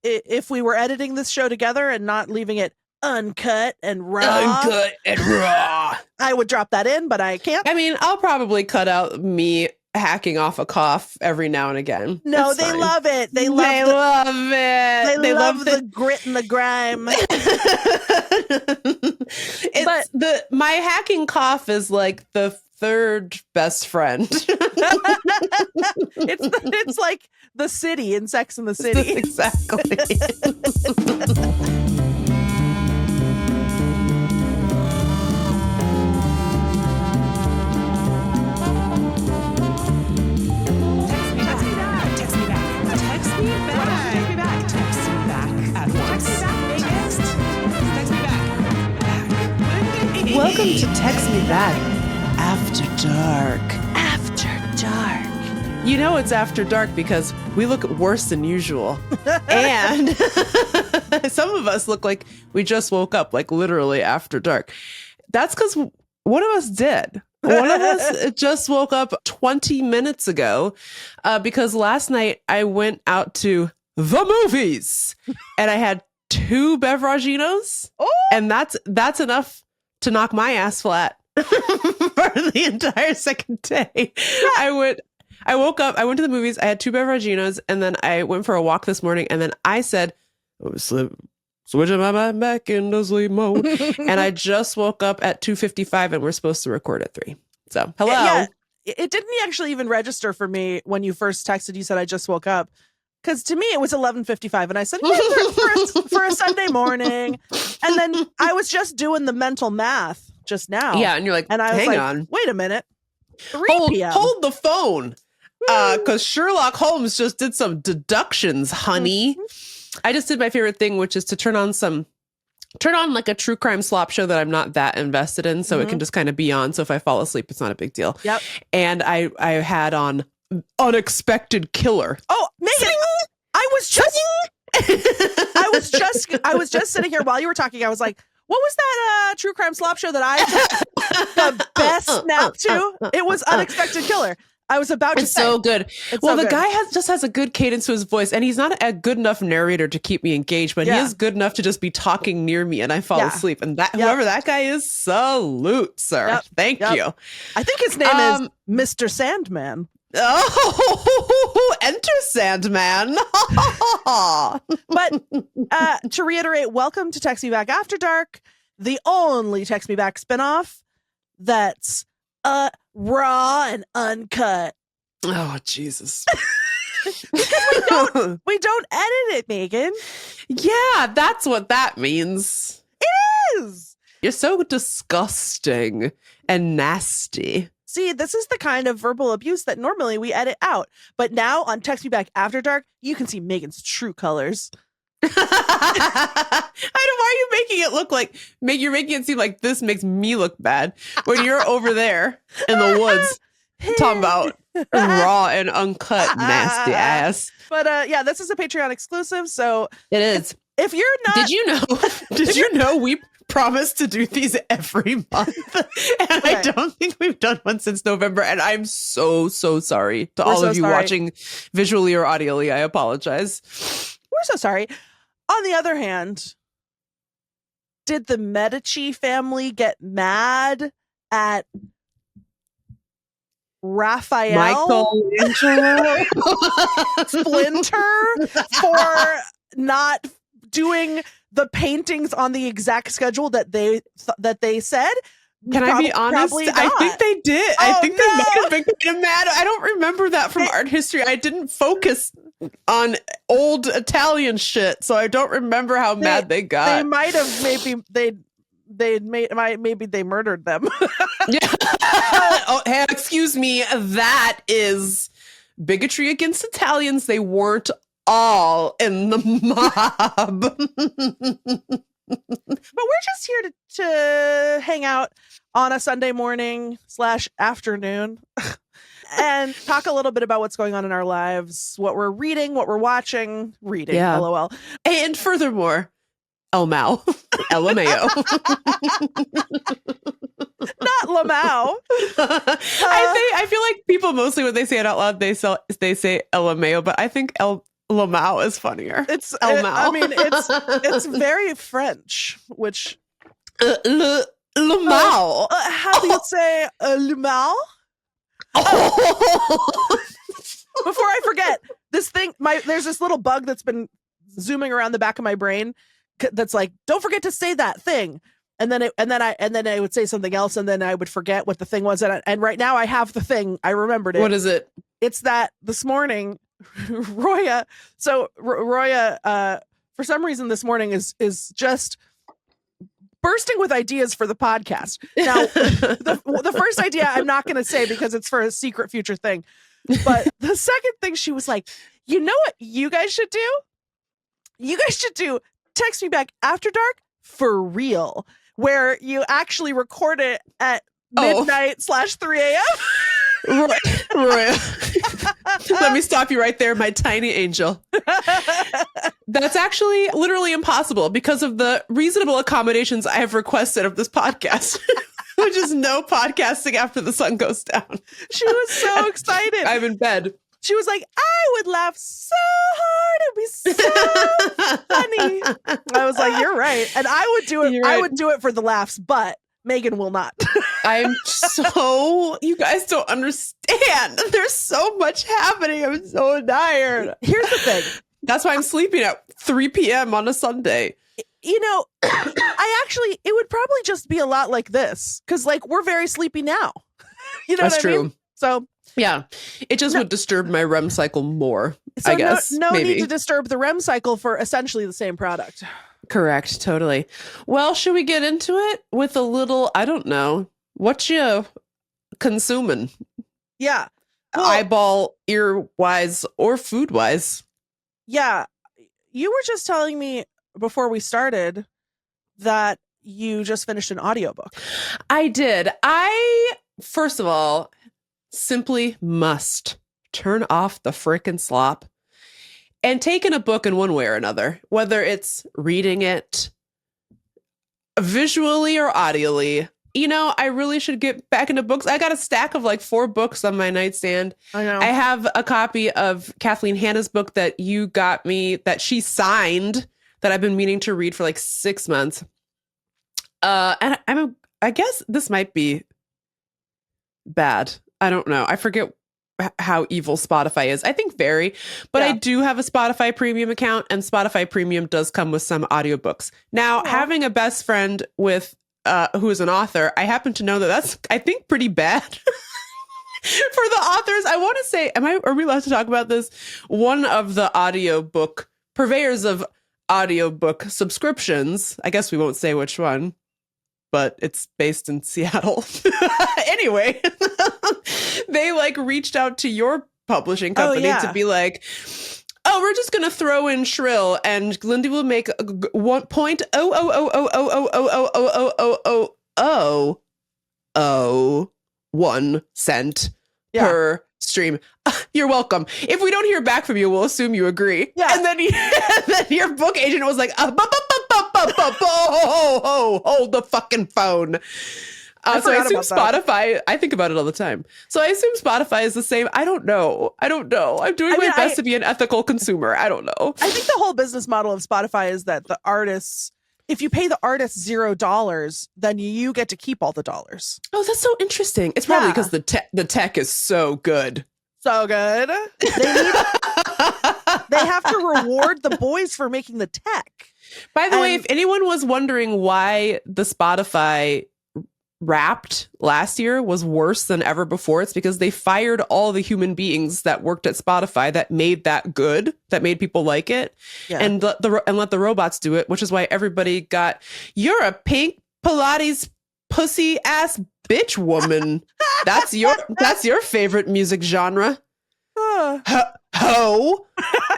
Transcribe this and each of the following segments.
if we were editing this show together and not leaving it uncut and raw, I would drop that in, but I can't. I mean, I'll probably cut out me hacking off a cough every now and again. No, It's they fine. love it. They love it. They love the grit and the grime. My hacking cough is like the third best friend. It's like the city in Sex and the City. Exactly. Welcome to Text Me Back After Dark. After dark. You know it's after dark because we look worse than usual. And some of us look like we just woke up, like literally after dark. That's because one of us did. One of us just woke up 20 minutes ago because last night I went out to the movies and I had 2 beveraginos. And that's enough to knock my ass flat for the entire second day. I woke up, I went to the movies, I had 2 beveraginos, and then I went for a walk this morning, and then I said, switching my mind back into sleep mode. And I just woke up at 2:55 and we're supposed to record at 3. So, hello. Yeah, it didn't actually even register for me when you first texted. You said I just woke up. Because to me, it was 11:55. And I said, for a Sunday morning. And then I was just doing the mental math just now. Yeah, and you're like, and I was hang like, on. Wait a minute. 3 p.m. Hold the phone. Because Sherlock Holmes just did some deductions, honey. I just did my favorite thing, which is to turn on like a true crime slop show that I'm not that invested in. So it can just kind of be on. So if I fall asleep, it's not a big deal. Yep. And I had on Unexpected Killer. Oh, Meagan, I was just sitting here while you were talking. I was like, what was that true crime slop show that I took the best nap to? It was Unexpected Killer. I was about to say. So good. Well, the guy just has a good cadence to his voice, and he's not a good enough narrator to keep me engaged, but he is good enough to just be talking near me and I fall asleep. And whoever that guy is, salute, sir. Thank you. I think his name is Mr. Sandman. Oh, enter Sandman. But to reiterate, welcome to Text Me Back After Dark, the only Text Me Back spinoff that's raw and uncut. Oh, Jesus. Because we don't edit it, Meagan. Yeah, that's what that means. It is. You're so disgusting and nasty. See, this is the kind of verbal abuse that normally we edit out. But now on Text Me Back After Dark, you can see Megan's true colors. Why are you making it look like you're making it seem like this makes me look bad when you're over there in the woods talking about raw and uncut nasty ass. But yeah, this is a Patreon exclusive, so it is. If you're not, did you know we promise to do these every month, and I don't think we've done one since November, and I'm so sorry to all of you watching visually or audially. I apologize. We're so sorry. On the other hand, did the Medici family get mad at Raphael Michelangelo Splinter for not doing the paintings on the exact schedule that they said? Can I be honest? I think they did. I think they might have been kind of mad. I don't remember that from art history. I didn't focus on old Italian shit, so I don't remember how mad they got. They might have maybe they murdered them. Yeah. Oh, hey, excuse me. That is bigotry against Italians. They weren't all in the mob. But we're just here to hang out on a Sunday morning / afternoon and talk a little bit about what's going on in our lives, what we're reading, what we're watching, LOL. And furthermore, LMAO. LMAO. Not Lamau. I feel like people mostly when they say it out loud, they say LMAO, but I think Lamau is funnier. I mean, it's very French, which Lamau. how do you say Lamau? Before I forget, this thing, there's this little bug that's been zooming around the back of my brain that's like, don't forget to say that thing. And then I would say something else, and then I would forget what the thing was. And right now I have the thing. I remembered it. What is it? It's that this morning, Roya. So Roya, for some reason this morning is just bursting with ideas for the podcast. Now, the first idea I'm not going to say because it's for a secret future thing. But the second thing, she was like, you know what you guys should do? You guys should do Text Me Back After Dark for real, where you actually record it at midnight /3 a.m. Roy. Let me stop you right there, my tiny angel. That's actually literally impossible because of the reasonable accommodations I have requested of this podcast, which is no podcasting after the sun goes down. She was so excited. I'm in bed. She was like, I would laugh so hard. It'd be so funny. I was like, you're right. And I would do it. Right. I would do it for the laughs, but Meagan will not. You guys don't understand. There's so much happening. I'm so tired. Here's the thing. That's why I'm sleeping at 3 p.m. on a Sunday. You know, it would probably just be a lot like this. Because like, we're very sleepy now. You know That's what I true. mean? So yeah, it just would disturb my REM cycle more, so I guess. No need to disturb the REM cycle for essentially the same product. Correct. Totally. Well, should we get into it with a little, I don't know, what you consuming? Yeah. Well, eyeball, ear-wise, or food-wise. Yeah. You were just telling me before we started that you just finished an audiobook. I did. First of all, simply must turn off the frickin' slop and take in a book in one way or another, whether it's reading it visually or audially. You know, I really should get back into books. I got a stack of like 4 books on my nightstand. I know. I have a copy of Kathleen Hanna's book that you got me, that she signed, that I've been meaning to read for like 6 months. And I guess this might be bad. I don't know. I forget how evil Spotify is. I think very, but yeah. I do have a Spotify premium account, and Spotify premium does come with some audiobooks. Now, having a best friend with who is an author, I happen to know that that's, I think, pretty bad for the authors. I want to say, are we allowed to talk about this? One of the audiobook purveyors of audiobook subscriptions, I guess we won't say which one, but it's based in Seattle. Anyway, they like reached out to your publishing company to be like, oh, we're just going to throw in Shrill and Lindy will make 1.000000001 cent per stream. You're welcome. If we don't hear back from you, we'll assume you agree. Yeah. And then your book agent was like, hold the fucking phone. So I assume Spotify, I think about it all the time. So I assume Spotify is the same. I don't know. I'm doing my best to be an ethical consumer. I don't know. I think the whole business model of Spotify is that the artists, if you pay the artists $0, then you get to keep all the dollars. Oh, that's so interesting. It's probably because the tech is so good. So good. They have to reward the boys for making the tech. By the way, if anyone was wondering why the Spotify Wrapped last year was worse than ever before, it's because they fired all the human beings that worked at Spotify that made that good, that made people like it, and let the robots do it, which is why everybody got, you're a pink Pilates pussy ass bitch woman. That's your favorite music genre. Ho.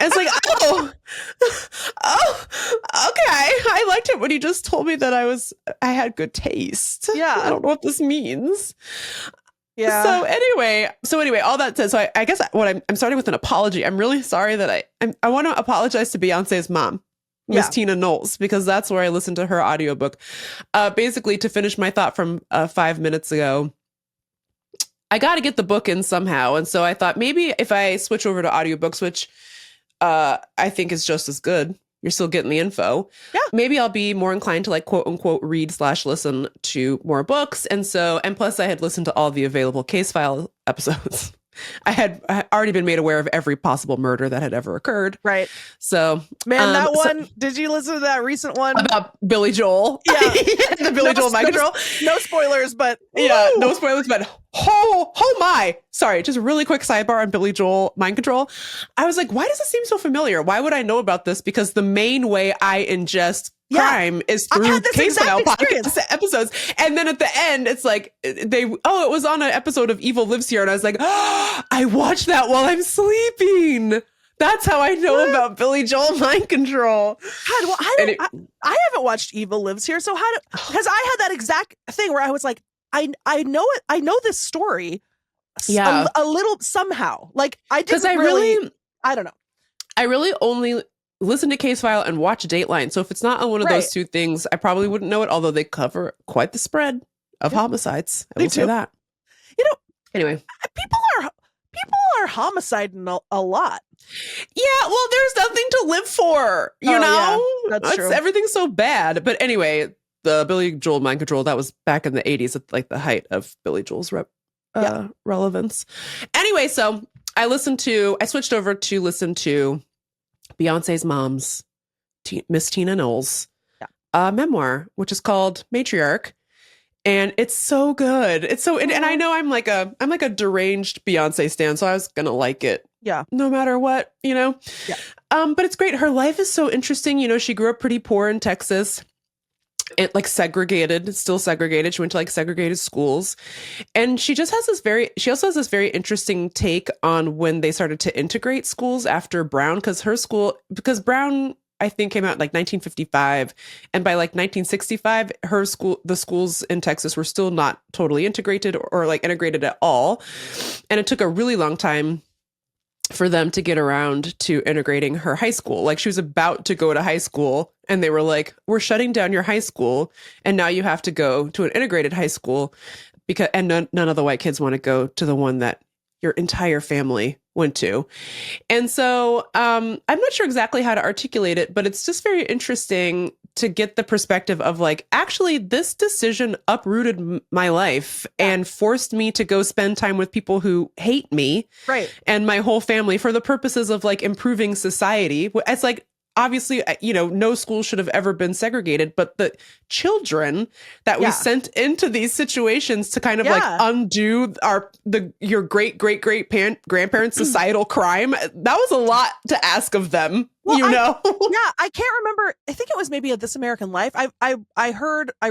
It's like, oh, okay. I liked it when you just told me that I had good taste. Yeah. I don't know what this means. Yeah. So anyway, all that said, so I guess what I'm starting with an apology. I'm really sorry that I want to apologize to Beyonce's mom, Miss Tina Knowles, because that's where I listened to her audiobook. Basically, to finish my thought from 5 minutes ago, I got to get the book in somehow. And so I thought maybe if I switch over to audiobooks, which I think is just as good. You're still getting the info. Yeah. Maybe I'll be more inclined to like quote unquote read/listen to more books. And plus I had listened to all the available case file episodes. I had already been made aware of every possible murder that had ever occurred. Right. So, man, that one, did you listen to that recent one? About Billy Joel? Yeah. The Billy Joel mind control? No spoilers, but. Yeah, no spoilers, but oh my. Sorry, just a really quick sidebar on Billy Joel mind control. I was like, why does it seem so familiar? Why would I know about this? Because the main way I ingest crime is through case file podcast episodes. And then at the end, it's like it was on an episode of Evil Lives Here. And I was like, oh, I watched that while I'm sleeping. That's how I know about Billy Joel mind control. God, well, I haven't watched Evil Lives Here. So because I had that exact thing where I was like, I know it. I know this story. Yeah. A little somehow. Like I didn't I don't know. I really only listen to Case File and watch Dateline. So if it's not on one of those two things, I probably wouldn't know it, although they cover quite the spread of homicides. I will say that. Anyway. People are homiciding a lot. Yeah, well, there's nothing to live for, you know? Yeah, that's true. Everything's so bad. But anyway, the Billy Joel mind control, that was back in the 80s at like the height of Billy Joel's relevance. Anyway, so I switched over to listen to Beyonce's mom's, Miss Tina Knowles' memoir, which is called Matriarch. And it's so good. It's so, and I know I'm like a deranged Beyonce stan, so I was gonna like it. Yeah. No matter what, you know? Yeah. But it's great. Her life is so interesting. You know, she grew up pretty poor in Texas. It like still segregated. She went to like segregated schools. And she also has this very interesting take on when they started to integrate schools after Brown, because Brown, I think, came out in like 1955. And by like 1965, the schools in Texas were still not totally integrated or like integrated at all. And it took a really long time for them to get around to integrating her high school. Like she was about to go to high school and they were like, we're shutting down your high school. And now you have to go to an integrated high school and none of the white kids want to go to the one that your entire family went to. And so I'm not sure exactly how to articulate it, but it's just very interesting to get the perspective of like, actually, this decision uprooted my life and forced me to go spend time with people who hate me and my whole family for the purposes of like improving society. It's like, obviously, you know, no school should have ever been segregated, but the children that we sent into these situations to kind of like undo your great grandparents' societal crime, that was a lot to ask of them. Well, I can't remember. I think it was maybe a This American Life. I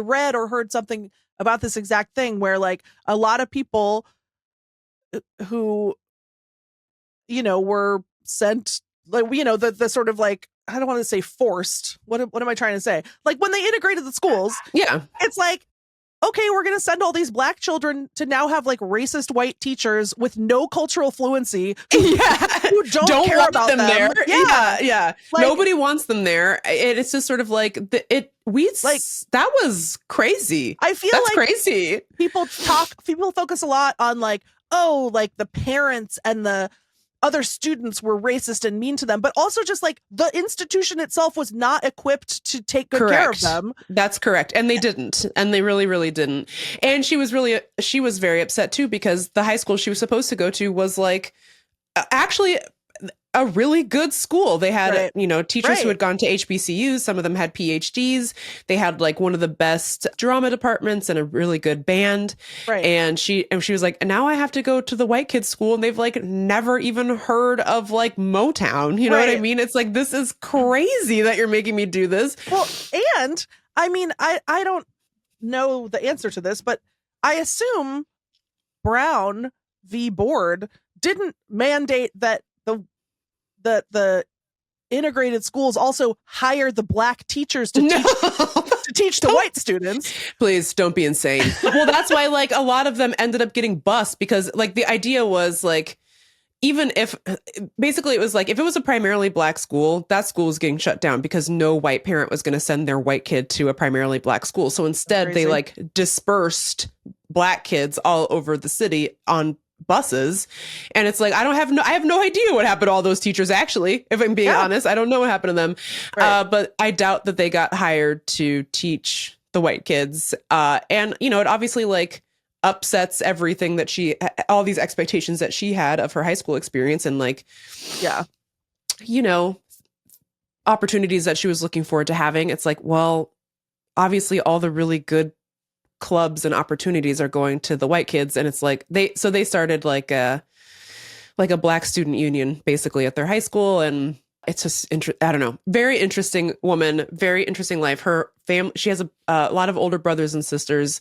read or heard something about this exact thing where like a lot of people who, you know, were sent like, you know, the sort of like, I don't want to say forced. What am I trying to say? Like when they integrated the schools, it's like, okay, we're going to send all these black children to now have like racist white teachers with no cultural fluency who don't care about them there. Yeah. Like, nobody wants them there. It's just sort of like that was crazy. I feel that's like crazy. People focus a lot on like, oh, like the parents and the other students were racist and mean to them, but also just like the institution itself was not equipped to take good care of them. That's correct. And they didn't. And they really, really didn't. And she was very upset too, because the high school she was supposed to go to was like actually a really good school. They had, teachers who had gone to HBCUs. Some of them had PhDs. They had like one of the best drama departments and a really good band. Right. And she was like, now I have to go to the white kids school. And they've like never even heard of like Motown. You know what I mean? It's like, this is crazy that you're making me do this. Well, and I mean, I don't know the answer to this, but I assume Brown v. Board didn't mandate that the integrated schools also hire the black teachers to teach the white students. Please don't be insane. Well, that's why like a lot of them ended up getting bused, because like the idea was like, even if basically it was like, if it was a primarily black school, that school was getting shut down because no white parent was going to send their white kid to a primarily black school. So instead they like dispersed black kids all over the city on buses. And it's like, I have no idea what happened to all those teachers, actually, if I'm being honest. I don't know what happened to them. Right. But I doubt that they got hired to teach the white kids. And, you know, it obviously like upsets everything that all these expectations that she had of her high school experience and like, you know, opportunities that she was looking forward to having. It's like, well, obviously all the really good clubs and opportunities are going to the white kids. And it's like, they started like a Black student union basically at their high school. And it's just, I don't know, very interesting woman, very interesting life. Her family, she has a lot of older brothers and sisters.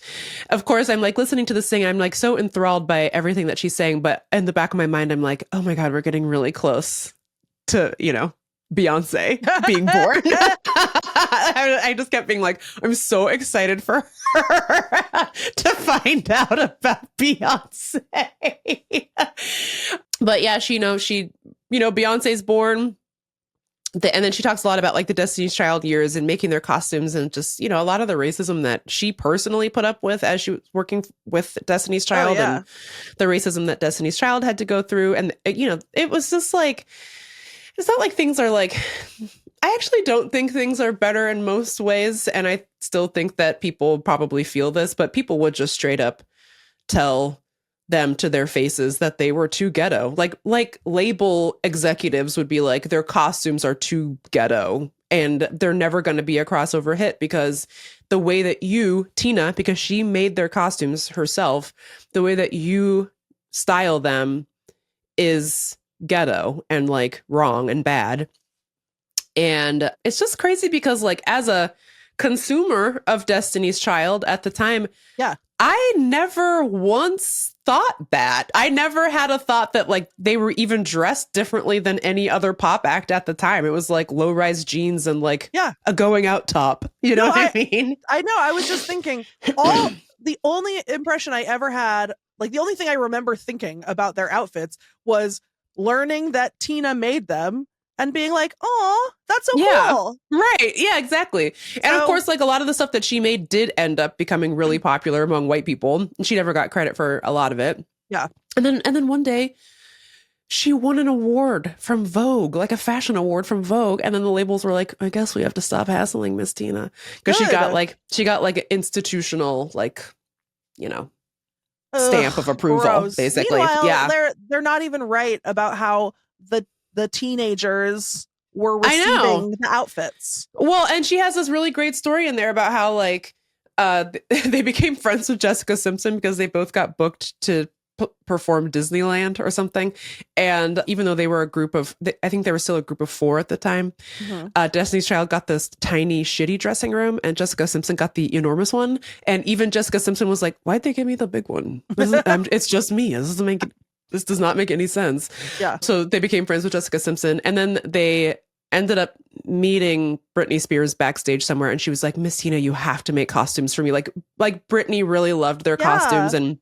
Of course, I'm like listening to this thing. I'm like so enthralled by everything that she's saying. But in the back of my mind, I'm like, oh my God, we're getting really close to, you know, Beyonce being born. I just kept being like, I'm so excited for her to find out about Beyonce. But yeah, Beyonce's born. And then she talks a lot about like the Destiny's Child years and making their costumes and just, you know, a lot of the racism that she personally put up with as she was working with Destiny's Child and the racism that Destiny's Child had to go through. And, you know, it was just like, it's not like things are like, I actually don't think things are better in most ways. And I still think that people probably feel this, but people would just straight up tell them to their faces that they were too ghetto. Like label executives would be like, their costumes are too ghetto and they're never going to be a crossover hit because the way that you, Tina, because she made their costumes herself, the way that you style them is ghetto and like wrong and bad. And it's just crazy because like as a consumer of Destiny's Child at the time, I never once thought that. I never had a thought that like they were even dressed differently than any other pop act at the time. It was like low-rise jeans and like a going out top. You know what I mean? I know. I was just thinking the only impression I ever had, like the only thing I remember thinking about their outfits was learning that Tina made them and being like, oh, that's so cool. Right. Yeah, exactly. And of course, like a lot of the stuff that she made did end up becoming really popular among white people. And she never got credit for a lot of it. Yeah. And then one day she won an award from Vogue, like a fashion award from Vogue. And then the labels were like, I guess we have to stop hassling Miss Tina. Because she got like an institutional, like, you know, stamp of approval, basically. Meanwhile, they're not even right about how the teenagers were receiving the outfits. Well, and she has this really great story in there about how like they became friends with Jessica Simpson because they both got booked to perform Disneyland or something. And even though they were I think they were still a group of 4 at the time, Destiny's Child got this tiny shitty dressing room and Jessica Simpson got the enormous one. And even Jessica Simpson was like, why'd they give me the big one? It's just me. This does not make any sense. Yeah. So they became friends with Jessica Simpson. And then they ended up meeting Britney Spears backstage somewhere. And she was like, Miss Tina, you have to make costumes for me. Like Britney really loved their costumes. And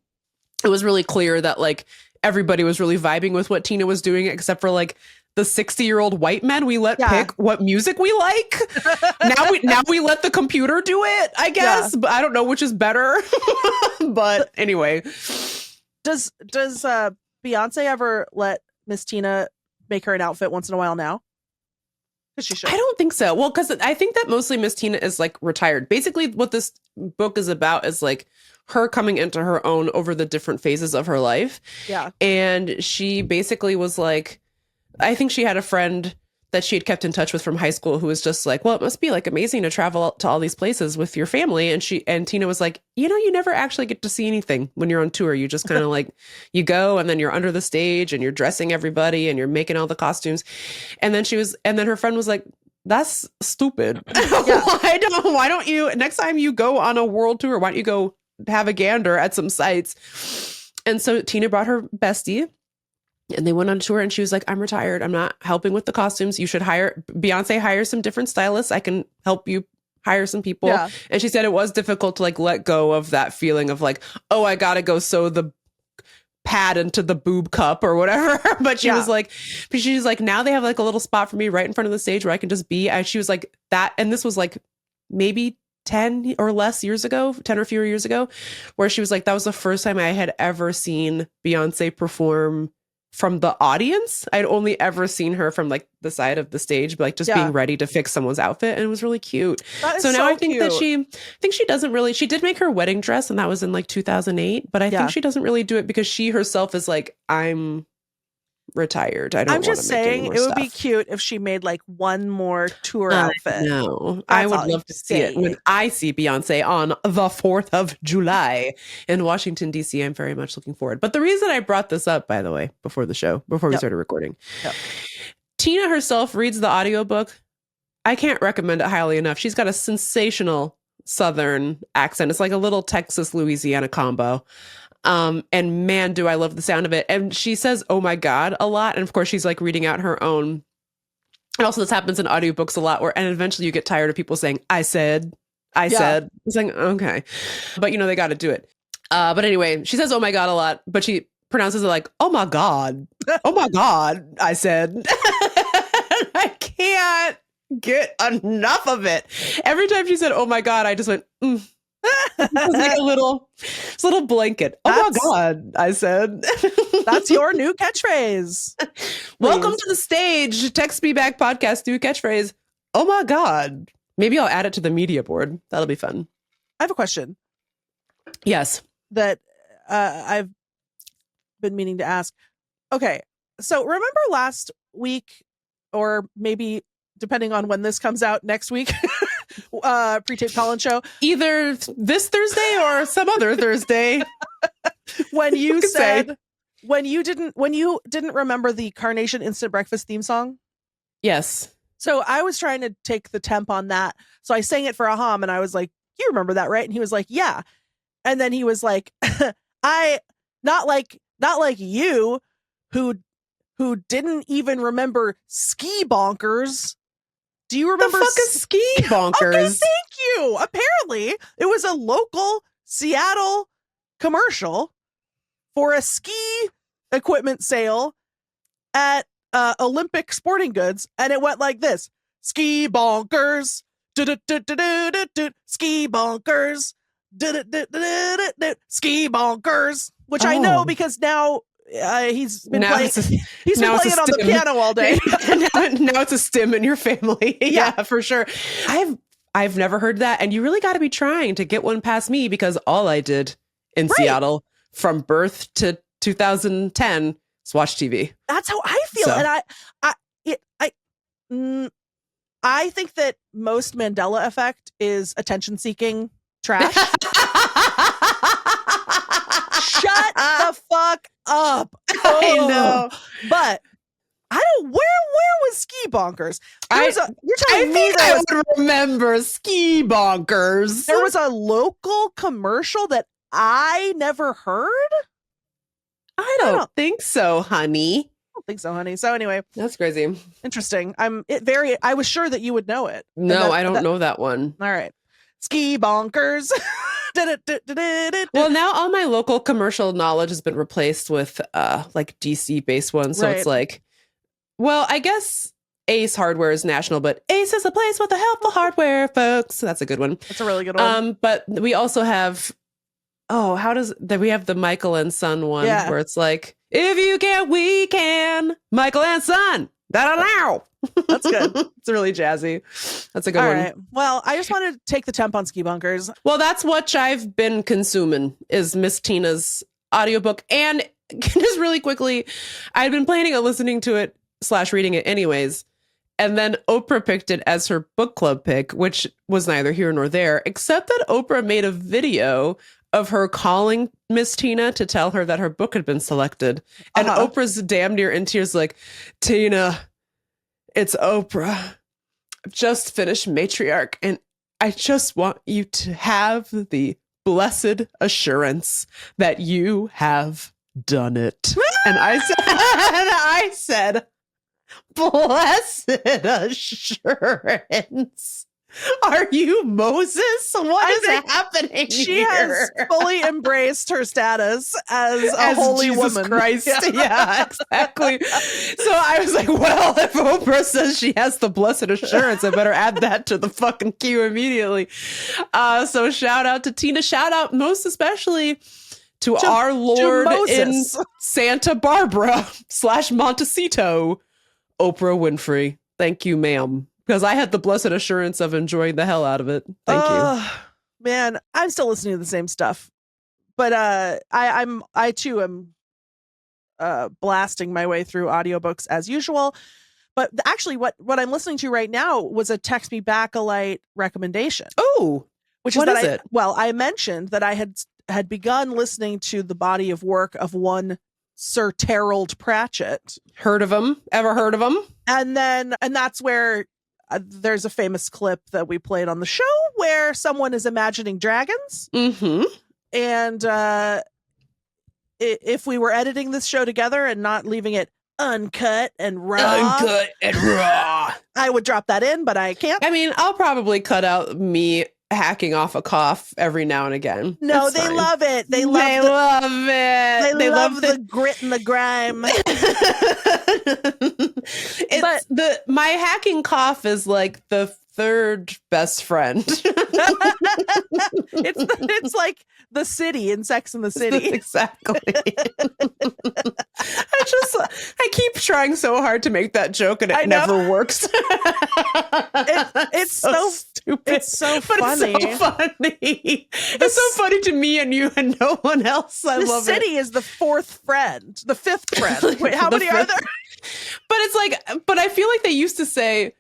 it was really clear that like everybody was really vibing with what Tina was doing, except for like the 60-year-old white men we let pick what music we like. now we let the computer do it, I guess. But I don't know which is better. But anyway. Does Beyonce ever let Miss Tina make her an outfit once in a while now? Because she should. I don't think so. Well, because I think that mostly Miss Tina is like retired. Basically, what this book is about is like her coming into her own over the different phases of her life. Yeah. And she basically was like, I think she had a friend that she had kept in touch with from high school who was just like, well, it must be like amazing to travel to all these places with your family. And Tina was like, you know, you never actually get to see anything when you're on tour. You just kind of like, you go and then you're under the stage and you're dressing everybody and you're making all the costumes. And then her friend was like, that's stupid. Why don't you, next time you go on a world tour, why don't you go have a gander at some sites? And so Tina brought her bestie. And they went on tour and she was like, I'm retired. I'm not helping with the costumes. You should Beyonce hire some different stylists. I can help you hire some people. Yeah. And she said it was difficult to like let go of that feeling of like, oh, I got to go sew the pad into the boob cup or whatever. But she's like, now they have like a little spot for me right in front of the stage where I can just be. And she was like that. And this was like maybe 10 or less years ago, 10 or fewer years ago, where she was like, that was the first time I had ever seen Beyonce perform from the audience. I'd only ever seen her from like the side of the stage, like just being ready to fix someone's outfit. And it was really cute. So now I think that she doesn't really, she did make her wedding dress, and that was in like 2008, but I think she doesn't really do it because she herself is like, I'm retired. I'm just saying it would be cute if she made like one more tour outfit. No, I would love to see it when I see Beyonce on the 4th of July in Washington, D.C. I'm very much looking forward. But the reason I brought this up, by the way, before we started recording, Tina herself reads the audiobook. I can't recommend it highly enough. She's got a sensational Southern accent. It's like a little Texas, Louisiana combo. And man, do I love the sound of it. And she says, oh my God, a lot. And of course, she's like reading out her own. And also this happens in audiobooks a lot and eventually you get tired of people saying, I said. It's like, okay. But they got to do it. But anyway, she says, oh my God, a lot, but she pronounces it like, oh my God. Oh my God, I said. I can't get enough of it. Every time she said, oh my God, I just went, It was like a little blanket. Oh my God, I said. That's your new catchphrase. Welcome to the stage. Text Me Back podcast, new catchphrase. Oh my God. Maybe I'll add it to the media board. That'll be fun. I have a question. Yes. That I've been meaning to ask. Okay. So remember last week, or maybe depending on when this comes out next week, pre-tape Colin show, either this Thursday or some other Thursday, when you said when you didn't remember the Carnation Instant Breakfast theme song. Yes. So I was trying to take the temp on that, so I sang it for Aham, and I was like, you remember that, right? And he was like, yeah. And then he was like, I not like you who didn't even remember Ski Bonkers. Do you remember the fuck is Ski Bonkers? Okay, thank you. Apparently, it was a local Seattle commercial for a ski equipment sale at Olympic Sporting Goods, and it went like this: Ski Bonkers, Ski Bonkers, Ski Bonkers. Which I know because now he's been playing it on the piano all day. now it's a stim in your family. Yeah, for sure. I've never heard that, and you really got to be trying to get one past me because all I did in Seattle from birth to 2010 is watch TV. That's how I feel, and I think that most Mandela effect is attention seeking trash. Shut the fuck up. I know. But I don't, where was Ski Bonkers? You're telling me I would remember Ski Bonkers. There was a local commercial that I never heard? I don't think so, honey. I don't think so, honey. So anyway. That's crazy. Interesting. I was sure that you would know it. No, I don't know that one. All right. Ski Bonkers. Well, now all my local commercial knowledge has been replaced with like DC based ones. So it's like, well, I guess Ace Hardware is national, but Ace is a place with the helpful hardware, folks. So that's a good one. That's a really good one. But we also have, we have the Michael and Son one where it's like, if you can, we can. Michael and Son. Da-da-now. That's good. It's really jazzy. That's a good one. All right. Well, I just wanted to take the temp on Ski Bunkers. Well, that's what I've been consuming is Miss Tina's audiobook. And just really quickly, I'd been planning on listening to it / reading it anyways. And then Oprah picked it as her book club pick, which was neither here nor there, except that Oprah made a video of her calling Miss Tina to tell her that her book had been selected. And Oprah's damn near in tears like, Tina, it's Oprah. I've just finished Matriarch, and I just want you to have the blessed assurance that you have done it. And I said, blessed assurance. Are you Moses? What I is think happening She here? has fully embraced her status as a As holy Jesus woman. Christ. Yeah, exactly. So I was like, well, if Oprah says she has the blessed assurance, I better add that to the fucking queue immediately. So shout out to Tina. Shout out most especially to our Lord in Moses. Santa Barbara / Montecito, Oprah Winfrey. Thank you, ma'am. Because I had the blessed assurance of enjoying the hell out of it. Thank you. Man, I'm still listening to the same stuff. But I too am blasting my way through audiobooks as usual. But actually what I'm listening to right now was a Text Me Back a Light recommendation. Oh, which what is is that it? I mentioned that I had begun listening to the body of work of one Sir Terald Pratchett. Heard of him? Ever heard of him? And that's where there's a famous clip that we played on the show where someone is imagining dragons. Mm-hmm. And if we were editing this show together and not leaving it uncut and raw, I would drop that in, but I can't. I mean, I'll probably cut out me hacking off a cough every now and again. No, That's they fine. love it. They love it. They love the grit and the grime. My hacking cough is like the third best friend. It's like the city in Sex and the City. Exactly. I keep trying so hard to make that joke and it never works. It's so stupid. It's so but funny. It's so funny. It's so funny to me and you and no one else. I love it. The city is the fourth friend, the fifth friend. Wait, how many are there? But it's like, but I feel like they used to say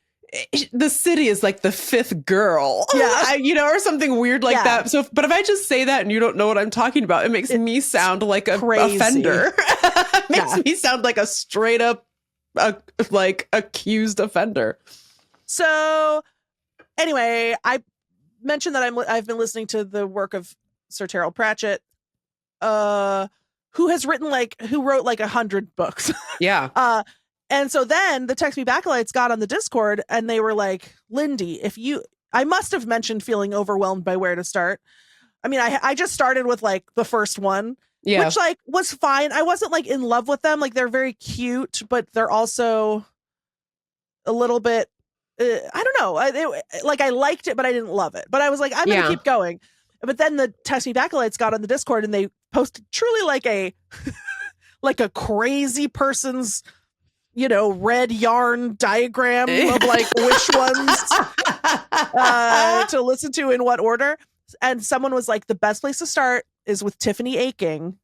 the city is like the fifth girl, or something weird like that. So, but if I just say that and you don't know what I'm talking about, it makes me sound like a offender. It makes me sound like a straight up, like accused offender. So, anyway, I mentioned that I've been listening to the work of Sir Terald Pratchett, who wrote like 100 books. Yeah. And so then the Text Me Back Lights got on the Discord and they were like, Lindy, I must have mentioned feeling overwhelmed by where to start. I mean, I just started with like the first one, which like was fine. I wasn't like in love with them. Like they're very cute, but they're also a little bit, I don't know. I liked it, but I didn't love it. But I was like, I'm going to keep going. But then the Text Me Back Lights got on the Discord and they posted truly like a crazy person's, red yarn diagram of like which ones to listen to in what order. And someone was like, the best place to start is with Tiffany Aching,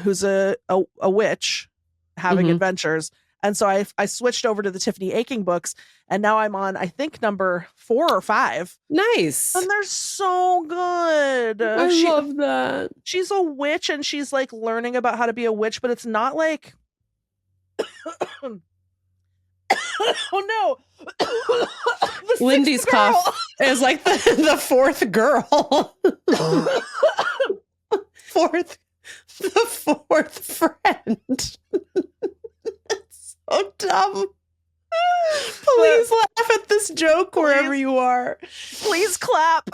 who's a witch having adventures. And so I switched over to the Tiffany Aching books, and now I'm on, I think, number 4 or 5. Nice. And they're so good. I love that. She's a witch and she's like learning about how to be a witch, but it's not like oh no. Lindy's cough is like the fourth girl. The fourth friend. That's so dumb. Please laugh at this joke wherever you are. Please clap.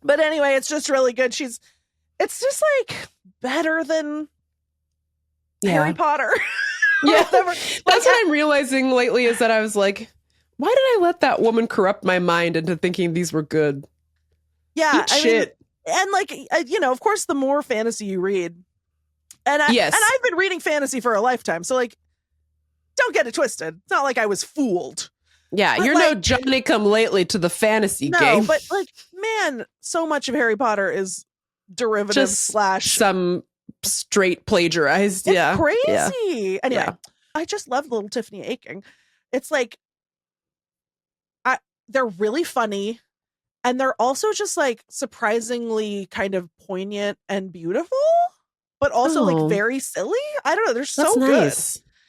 But anyway, it's just really good. It's just like better than Harry Potter. Yeah, that's what I'm realizing lately is that I was like, why did I let that woman corrupt my mind into thinking these were good? Yeah, shit. And like, of course, the more fantasy you read, and I've been reading fantasy for a lifetime, so like, don't get it twisted. It's not like I was fooled. Yeah, but you're like, no Johnny come lately to the fantasy game. No, but like, man, so much of Harry Potter is derivative / some straight plagiarized. It's crazy. Yeah. Anyway, I just love little Tiffany Aching. It's like they're really funny, and they're also just like surprisingly kind of poignant and beautiful, but also like very silly. I don't know. They're so good.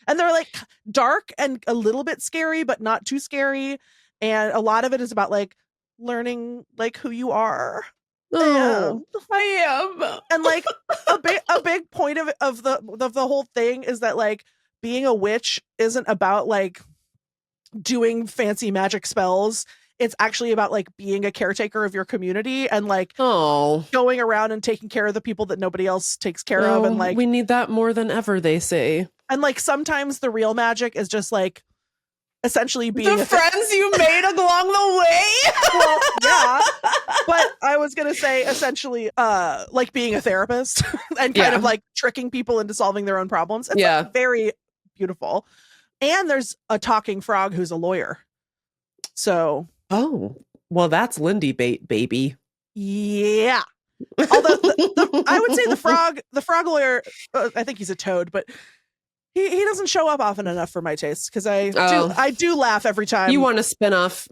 And they're like dark and a little bit scary, but not too scary. And a lot of it is about like learning like who you are. Oh, I am. And like a big point of the whole thing is that like being a witch isn't about like doing fancy magic spells. it's actually about like being a caretaker of your community and like Oh, going around and taking care of the people that nobody else takes care of. And like, we need that more than ever, they say. and like sometimes the real magic is just like essentially being The friends you made along the way. well, yeah. But I was gonna say essentially like being a therapist and kind of like tricking people into solving their own problems. It's like very beautiful. And there's a talking frog who's a lawyer. So oh, well, that's Lindy bait, baby. Yeah. Although I would say the frog lawyer, I think he's a toad, but he doesn't show up often enough for my taste because I do laugh every time. You want to spin off.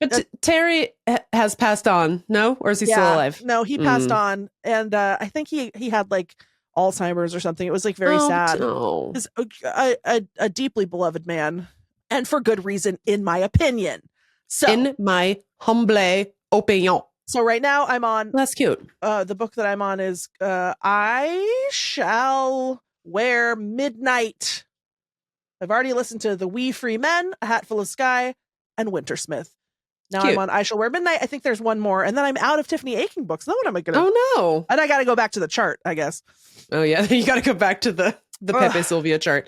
But Terry has passed on, no? Or is he still alive? No, he passed on. And I think he had like Alzheimer's or something. It was like very sad. No. He's a deeply beloved man. And for good reason, in my opinion. So in my humble opinion. So right now I'm on. That's cute. The book that I'm on is I Shall Wear Midnight. I've already listened to The Wee Free Men, A Hatful of Sky, and Wintersmith. Now I'm on I Shall Wear Midnight. I think there's one more, and then I'm out of Tiffany Aching books. Then what am I gonna? Oh no! And I got to go back to the chart, I guess. Oh yeah, you got to go back to the Pepe Sylvia chart.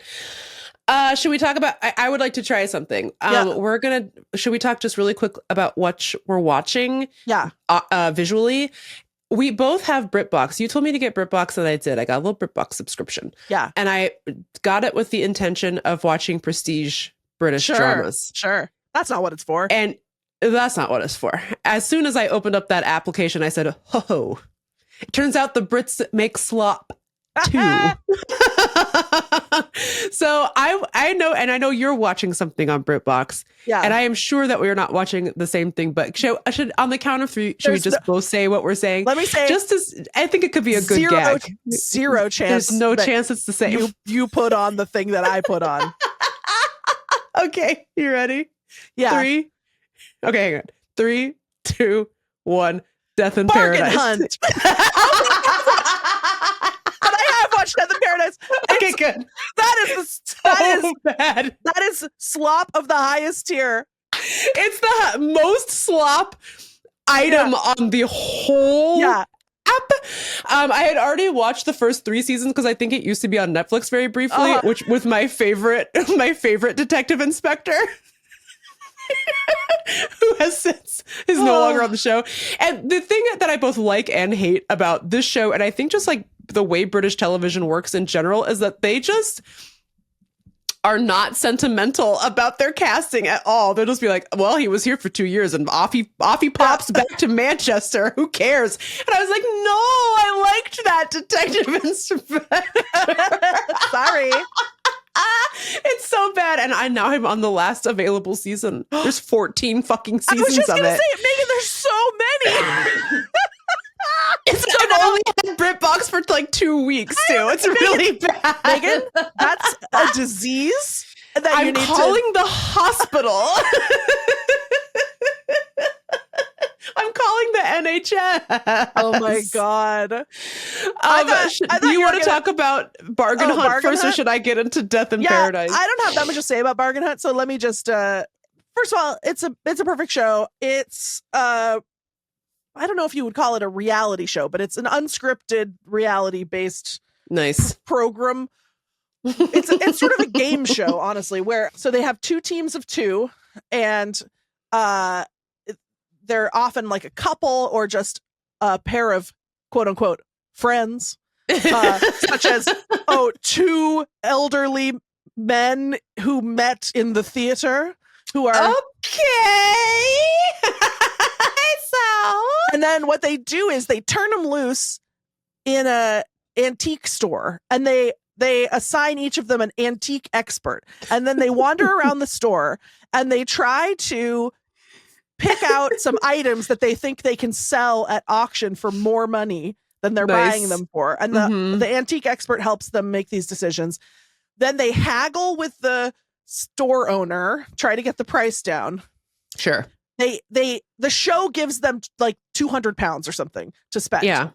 Should we talk about? I would like to try something. Should we talk just really quick about what we're watching? Yeah. Visually. We both have BritBox. You told me to get BritBox, and I did. I got a little BritBox subscription. Yeah. And I got it with the intention of watching prestige British dramas. Sure. That's not what it's for. And that's not what it's for. As soon as I opened up that application, I said, oh, it turns out the Brits make slop too. So I know, and I know you're watching something on BritBox. Yeah. And I am sure that we're not watching the same thing, but should on the count of three, should we just both say what we're saying? Let me say, just as I think it could be a good gag. Zero chance. There's no chance it's the same. You put on the thing that I put on. Okay, you ready? Yeah. 3. Okay, hang on. 3, 2, 1. Death in Bargain Paradise. Hunt. But I have watched Death in Paradise. Okay, good. That is bad. That is slop of the highest tier. It's the most slop item on the whole app. I had already watched the first 3 seasons because I think it used to be on Netflix very briefly, which with my favorite detective inspector. Who has since is no longer on the show. And the thing that I both like and hate about this show, and I think just like the way British television works in general, is that they just are not sentimental about their casting at all. They'll just be like, well, he was here for 2 years and off he pops back to Manchester. Who cares? And I was like, no, I liked that detective inspector. Sorry. It's so bad. And I'm on the last available season. There's 14 fucking seasons of it. I was just going to say, Megan, there's so many. I've only had BritBox for like 2 weeks too. It's really bad. Megan, that's a disease that I'm calling the hospital. I'm calling the NHS. Oh my God. Do you want to talk about Bargain Hunt first, or should I get into Death in Paradise? I don't have that much to say about Bargain Hunt, so let me just first of all, it's a perfect show. It's I don't know if you would call it a reality show, but it's an unscripted reality based program. It's sort of a game show, honestly, where so they have 2 teams of 2, and they're often like a couple or just a pair of quote unquote friends, such as 2 elderly men who met in the theater who are okay. And then what they do is they turn them loose in a antique store, and they assign each of them an antique expert, and then they wander around the store and they try to pick out some items that they think they can sell at auction for more money than they're buying them for. And the antique expert helps them make these decisions. Then they haggle with the store owner, try to get the price down. Sure. The show gives them like 200 pounds or something to spend. Yeah.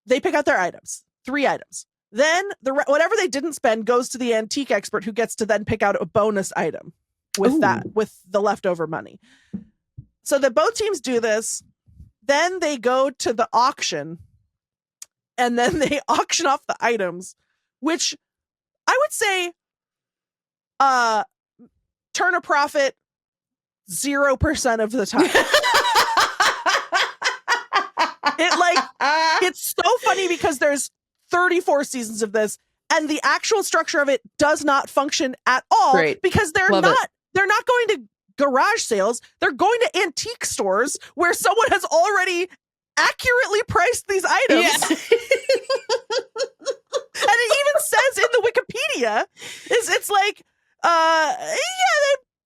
They pick out their items, 3 items. Then whatever they didn't spend goes to the antique expert, who gets to then pick out a bonus item. with Ooh. with the leftover money. So that both teams do this, then they go to the auction, and then they auction off the items, which I would say turn a profit 0% of the time. It's so funny because there's 34 seasons of this, and the actual structure of it does not function at all. Great. Because they're Love not going to garage sales. They're going to antique stores where someone has already accurately priced these items. Yeah. And it even says in the Wikipedia, it's like,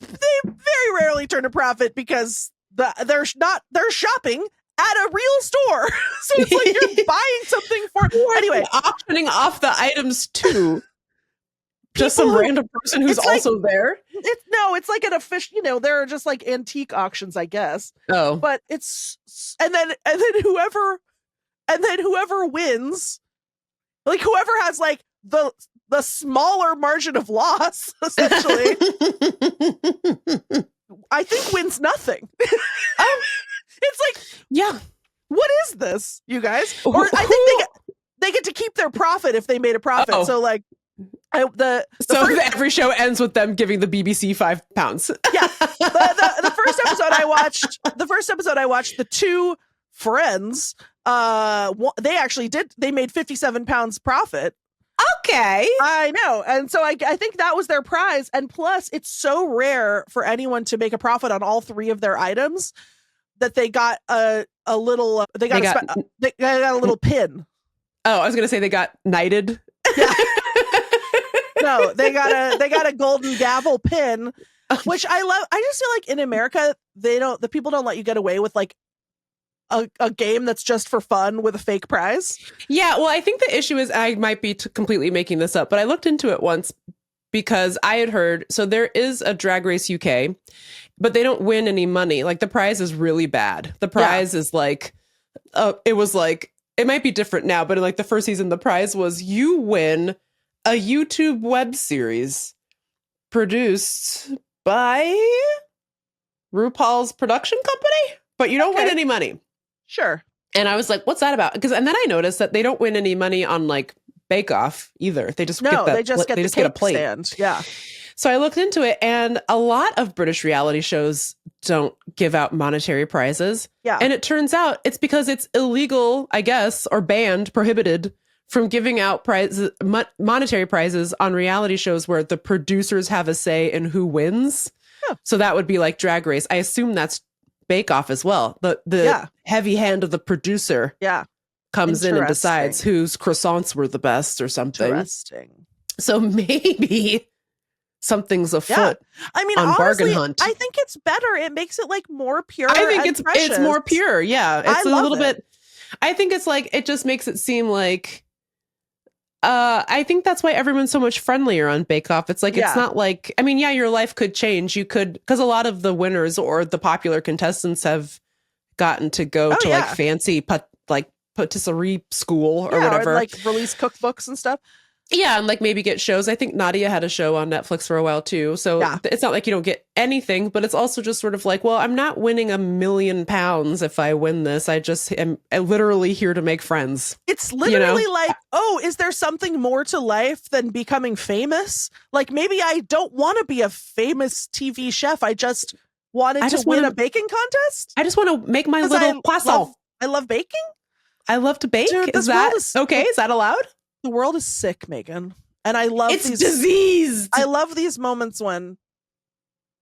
they very rarely turn a profit because they're shopping at a real store. So it's like you're buying something for anyway, auctioning off the items too. Just some random person who's also there. It's like an official, there are just like antique auctions, I guess. Oh. But it's and then whoever wins, like whoever has like the smaller margin of loss, essentially, I think wins nothing. It's like, yeah, what is this, you guys? Or I think they get to keep their profit if they made a profit. Uh-oh. So like, every show ends with them giving the BBC £5. Yeah, the first episode I watched, the two friends, they made £57 profit. Okay, I know, and so I think that was their prize. And plus, it's so rare for anyone to make a profit on all three of their items that they got a little they got a little pin. Oh, I was gonna say they got knighted. Yeah. No, they got a golden gavel pin, which I love. I just feel like in America the people don't let you get away with like a game that's just for fun with a fake prize. Yeah, well, I think the issue is I might be completely making this up, but I looked into it once because I had heard, so there is a Drag Race UK, but they don't win any money. Like the prize is really bad. The prize is like, it was like, it might be different now, but in like the first season, the prize was you win a YouTube web series produced by RuPaul's production company, but you don't win any money. Sure. And I was like, what's that about? And then I noticed that they don't win any money on like Bake Off either. They just get a plate. Stand. Yeah. So I looked into it, and a lot of British reality shows don't give out monetary prizes. Yeah. And it turns out it's because it's illegal, I guess, or banned, prohibited from giving out prizes, monetary prizes on reality shows where the producers have a say in who wins. Huh. So that would be like Drag Race. I assume that's Bake Off as well. The heavy hand of the producer comes in and decides whose croissants were the best or something. Interesting. So maybe something's afoot. I mean, on honestly, Bargain Hunt. I think it's better. It makes it like more pure. I think it's more pure. Yeah, it's a little bit. I think it's like it just makes it seem like. I think that's why everyone's so much friendlier on Bake Off. It's like, it's not like, I mean, your life could change. You could, because a lot of the winners or the popular contestants have gotten to go to like fancy, patisserie school or whatever. Or like release cookbooks and stuff. Yeah, and like maybe get shows. I think Nadia had a show on Netflix for a while too. So it's not like you don't get anything, but it's also just sort of like, well, I'm not winning £1 million if I win this. I just am literally here to make friends. It's literally like, oh, is there something more to life than becoming famous? Like maybe I don't want to be a famous TV chef. I just wanted to win a baking contest. I just want to make my little croissant. I love baking. I love to bake. Dude, is that okay? Is that allowed? The world is sick, Megan. And I love it's diseased. I love these moments when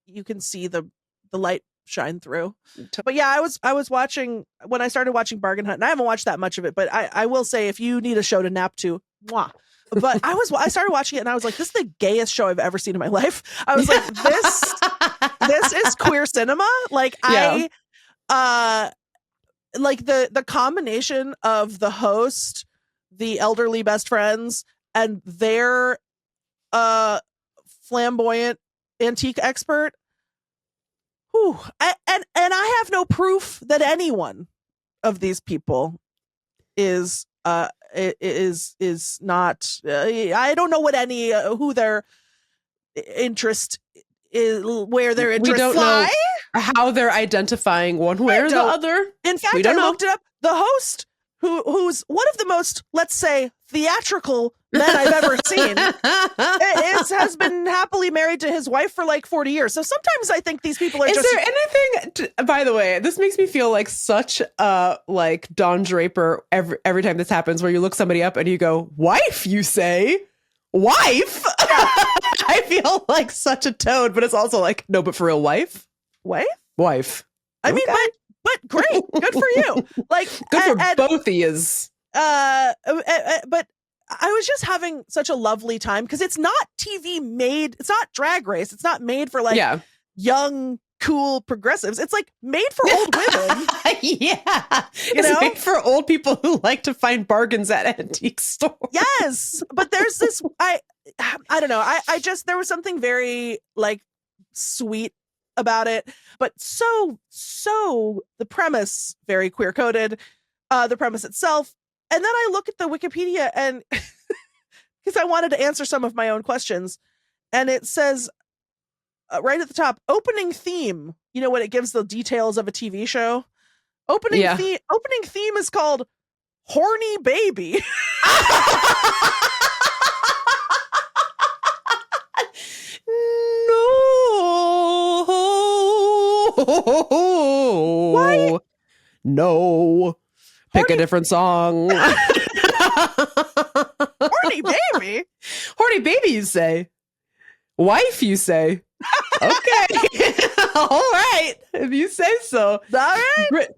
you can see the light shine through. But yeah, I was watching when I started watching Bargain Hunt, and I haven't watched that much of it, but I will say if you need a show to nap to, mwah. But I started watching it and I was like, this is the gayest show I've ever seen in my life. I was like, this is queer cinema. Like like the combination of the host, the elderly best friends, and their flamboyant antique expert. Whew. And I have no proof that anyone of these people is not. I don't know what who their interest where their We interests don't lie. know how they're identifying one way or the other. In fact, We I don't know. looked it up. The host, who's one of the most, let's say, theatrical men I've ever seen, has been happily married to his wife for like 40 years. So sometimes I think these people are Is just... there anything, by the way, this makes me feel like such like Don Draper every time this happens, where you look somebody up and you go, wife, you say? Wife? I feel like such a toad, but it's also like, no, but for real, wife? Wife. I mean, but great. Good for you. Like, good for both of yous. But I was just having such a lovely time because it's not TV made. It's not Drag Race. It's not made for like young, cool progressives. It's like made for old women. It's made for old people who like to find bargains at antique stores. Yes, but there's this. I don't know. I just, there was something very like sweet about it, but so the premise very queer coded. The premise itself. And then I look at the Wikipedia and because I wanted to answer some of my own questions, and it says right at the top, opening theme. You know, when it gives the details of a TV show, opening theme is called "Horny Baby." No. Why? No. Pick a different song. Horny baby. Horny baby, you say. Wife, you say. Okay. All right. If you say so. All right.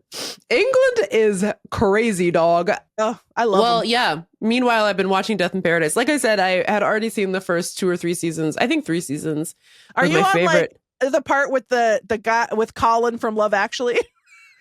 England is crazy, dog. Oh, I love them. Yeah. Meanwhile, I've been watching Death in Paradise. Like I said, I had already seen the first 2 or 3 seasons. I think 3 seasons. Are you my on favorite. like the part with the guy with Colin from Love Actually?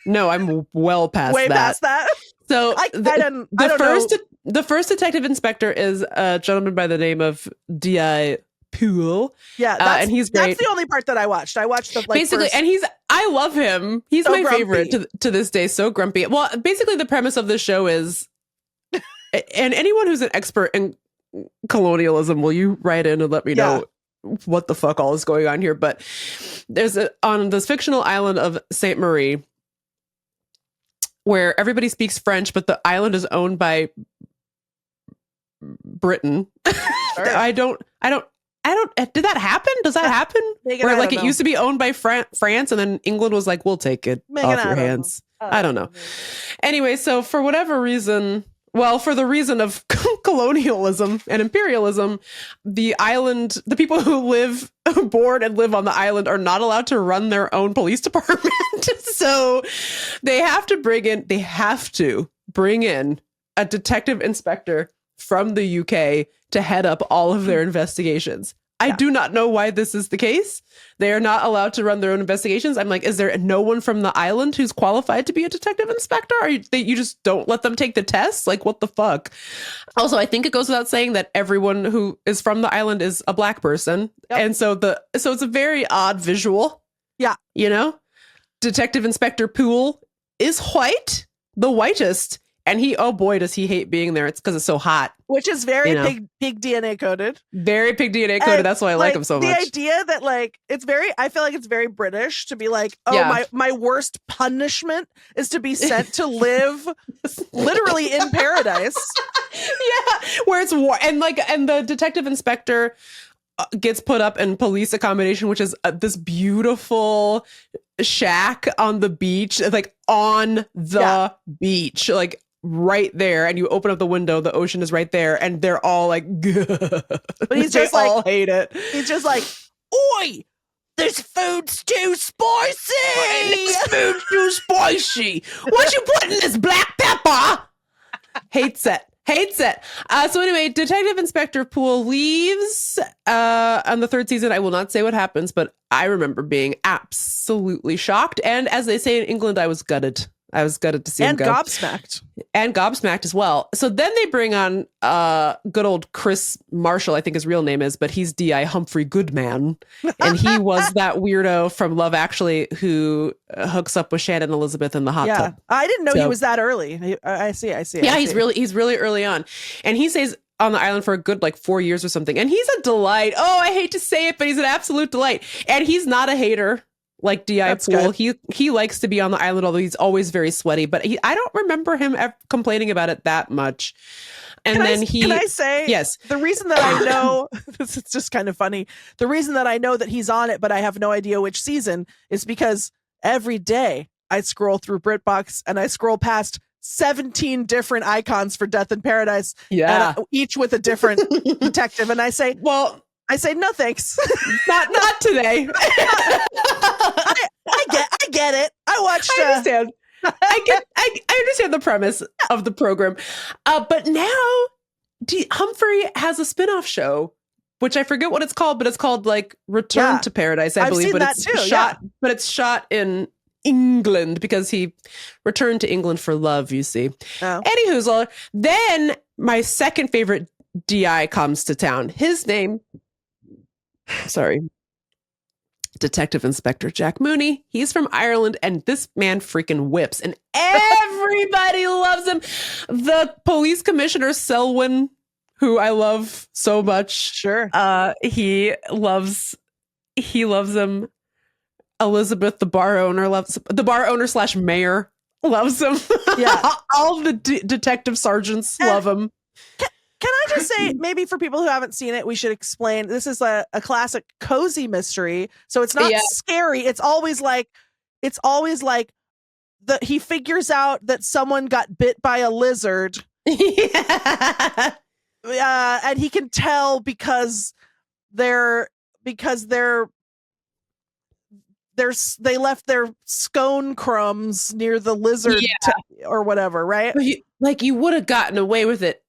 No, I'm well past Way that. past that. So I don't know. The first detective inspector is a gentleman by the name of D.I. Poole. Yeah, and he's great. That's the only part that I watched. I watched the basically, and I love him. He's so my grumpy. favorite to this day. So grumpy. Well, basically, the premise of the show is, and anyone who's an expert in colonialism, will you write in and let me know what the fuck all is going on here? But there's on this fictional island of Sainte Marie, where everybody speaks French, but the island is owned by Britain. I don't. Did that happen? Does that happen? Meagan, where like it used to be owned by France, and then England was like, "We'll take it off your hands." I don't know. Anyway, so for whatever reason, for the reason of colonialism and imperialism, the people who board and live on the island are not allowed to run their own police department. So they have to bring in a detective inspector from the UK to head up all of their investigations. I do not know why this is the case. They are not allowed to run their own investigations. I'm like, is there no one from the island who's qualified to be a detective inspector? Or you just don't let them take the test? Like, what the fuck? Also, I think it goes without saying that everyone who is from the island is a black person. Yep. And so it's a very odd visual. Yeah. You know? Detective Inspector Poole is white, the whitest. And oh boy, does he hate being there. It's because it's so hot. Which is very pig DNA coded. Very pig DNA coded. And that's why I like him so much. The idea that like, I feel like it's very British to be like, my worst punishment is to be sent to live literally in paradise. Where it's war. And the detective inspector gets put up in police accommodation, which is this beautiful shack on the beach, like on the beach, like right there, and you open up the window, the ocean is right there, and they're all like, but he's just like, all hate it. He's just like, oi, this food's too spicy. This food's too spicy. What you put in this black pepper? Hates it. So anyway, Detective Inspector Poole leaves on the 3rd season. I will not say what happens, but I remember being absolutely shocked. And as they say in England, I was gutted. I was gutted to see him go. And gobsmacked as well. So then they bring on good old Chris Marshall, I think his real name is, but he's D.I. Humphrey Goodman. And he was that weirdo from Love Actually who hooks up with Shannon Elizabeth in the hot tub. I didn't know he was that early. I see. Yeah, he's really early on. And he says on the island for a good like 4 years or something. And he's a delight. Oh, I hate to say it, but he's an absolute delight. And he's not a hater like D.I. That's Poole. good. He likes to be on the island, although he's always very sweaty. But I don't remember him complaining about it that much. And Can I say, yes, the reason that I know, this is just kind of funny. The reason that I know that he's on it, but I have no idea which season, is because every day I scroll through BritBox and I scroll past 17 different icons for Death in Paradise. Yeah. And, each with a different detective. And I say, well, no, thanks. not today. I get it. I watched. I understand. I understand the premise of the program. But now Humphrey has a spinoff show, which I forget what it's called, but it's called like Return to Paradise, I believe. Seen but that it's too, shot, but it's shot in England because he returned to England for love, you see. Oh. Eddie Hoozle. Then my second favorite DI comes to town. His name, Detective Inspector Jack Mooney. He's from Ireland, and this man freaking whips, and everybody loves him. The police commissioner, Selwyn, who I love so much. Sure. He loves him. Elizabeth, the bar owner / mayor, loves him. Yeah. All the detective sergeants love him. Can I just say, maybe for people who haven't seen it, we should explain. This is a classic cozy mystery. So it's not scary. It's always like he figures out that someone got bit by a lizard. Yeah. And he can tell because they left their scone crumbs near the lizard or whatever, right? You would have gotten away with it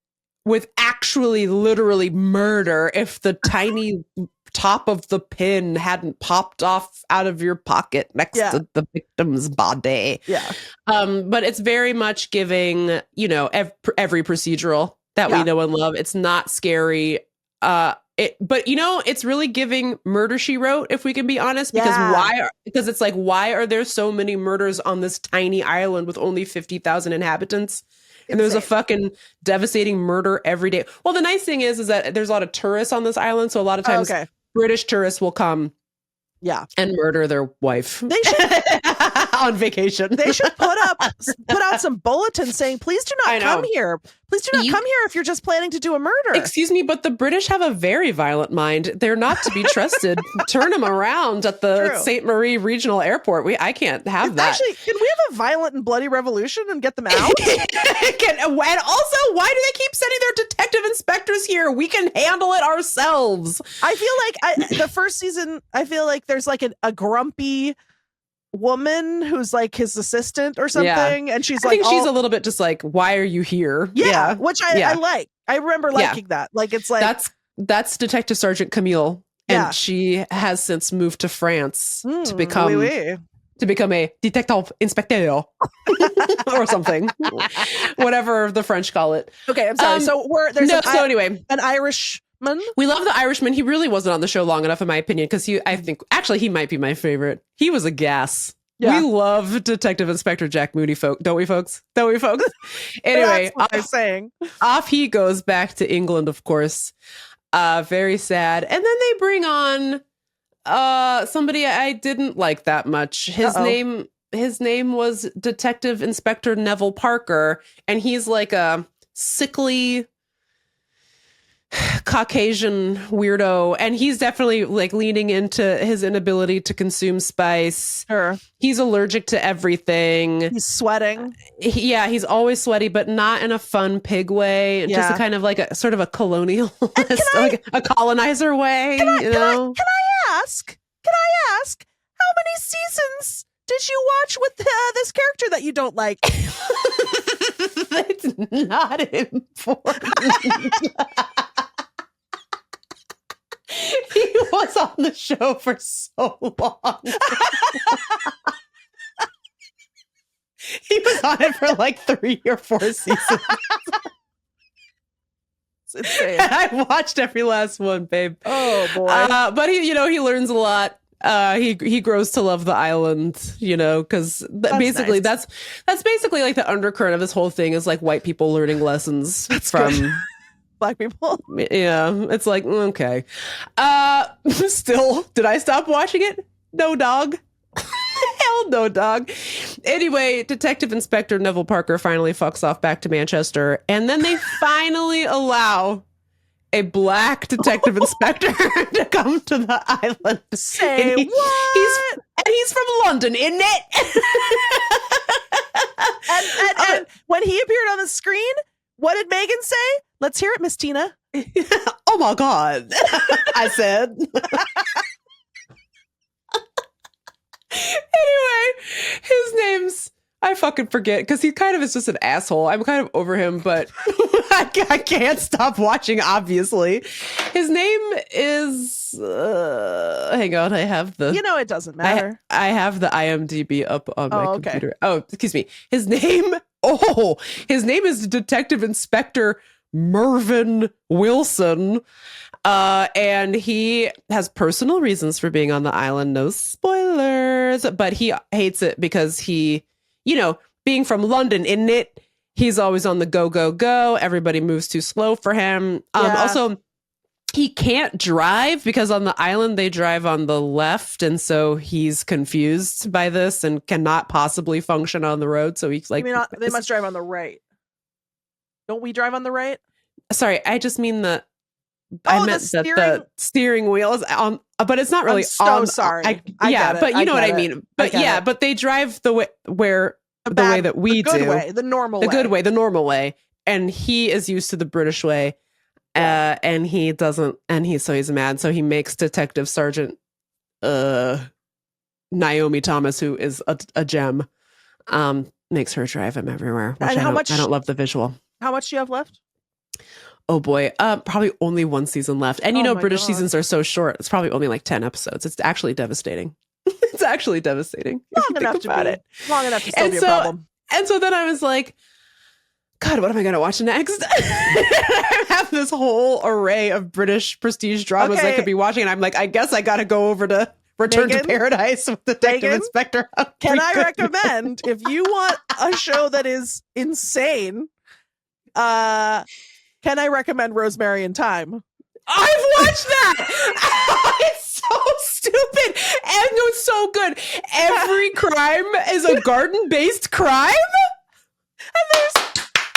with actually literally murder if the tiny top of the pin hadn't popped off out of your pocket next to the victim's body. Yeah. But it's very much giving, every procedural that we know and love. It's not scary. But it's really giving Murder, She Wrote, if we can be honest, because it's like, why are there so many murders on this tiny island with only 50,000 inhabitants? And there's a fucking devastating murder every day. Well, the nice thing is that there's a lot of tourists on this island. So a lot of times British tourists will come and murder their wife. They should on vacation. They should put out some bulletins saying, please do not come here. Please do not come here if you're just planning to do a murder. Excuse me, but the British have a very violent mind. They're not to be trusted. Turn them around at the St. Marie Regional Airport. I can't have that. Actually, can we have a violent and bloody revolution and get them out? And also, why do they keep sending their detective inspectors here? We can handle it ourselves. I feel like the first season, I feel like there's like a grumpy woman who's like his assistant or something, and she's like, she's a little bit just like, why are you here? Which I like. I remember liking that. Like, it's like that's Detective Sergeant Camille, and she has since moved to France to become a detective inspecteur or something, whatever the French call it. Okay, I'm sorry. So anyway, an Irishman. We love the Irishman. He really wasn't on the show long enough, in my opinion, because I think actually he might be my favorite. He was a gas. Yeah. We love Detective Inspector Jack Mooney, don't we, folks? Anyway, that's what I'm saying. Off he goes back to England, of course. Very sad. And then they bring on somebody I didn't like that much. His name was Detective Inspector Neville Parker, and he's like a sickly Caucasian weirdo, and he's definitely like leaning into his inability to consume spice. Sure. He's allergic to everything. He's sweating. He's always sweaty, but not in a fun pig way. Just a kind of like a sort of a colonial, like a colonizer way. Can I ask how many seasons did you watch with this character that you don't like? It's not important. He was on the show for so long. He was on it for like 3 or 4 seasons. It's insane. And I watched every last one, babe. Oh boy. But he learns a lot. He grows to love the island, because basically nice. that's basically like the undercurrent of this whole thing is like white people learning lessons black people. Yeah, it's like, okay. Still, did I stop watching it? No, dog. Hell no, dog. Anyway, Detective Inspector Neville Parker finally fucks off back to Manchester, and then they finally allow a black detective inspector to come to the island. Say what? He's from London, isn't it? and when he appeared on the screen, what did Megan say? Let's hear it, Miss Tina. Oh my God, I said. Anyway, his name's, I fucking forget, because he kind of is just an asshole. I'm kind of over him, but I can't stop watching, obviously. His name is, hang on, I have the... You know, it doesn't matter. I have the IMDb up on my computer. Oh, excuse me. His name is Detective Inspector Mervyn Wilson. And he has personal reasons for being on the island. No spoilers, but he hates it because he, being from London, isn't it? He's always on the go, go, go. Everybody moves too slow for him. Also, he can't drive because on the island they drive on the left. And so he's confused by this and cannot possibly function on the road. So he's like, they must drive on the right. Don't we drive on the right? Sorry, I just mean the steering wheel is on, but it's not really I'm so sorry. But you know what I mean. But yeah, but they drive the way that we do, the normal way, and he is used to the British way, and he doesn't, so he's mad. So he makes Detective Sergeant Naomi Thomas, who is a gem, makes her drive him everywhere. Which I don't love the visual. How much do you have left? Oh boy, probably only one season left. And British seasons are so short. It's probably only like 10 episodes. It's actually devastating. It's actually devastating. Long enough to still be a problem. And so then I was like, God, what am I going to watch next? I have this whole array of British prestige dramas I could be watching. And I'm like, I guess I got to go over to Return to Paradise with Detective Inspector. Can I recommend, if you want a show that is insane, can I recommend Rosemary and Thyme? I've watched that. It's so stupid and it's so good. Every crime is a garden-based crime, and there's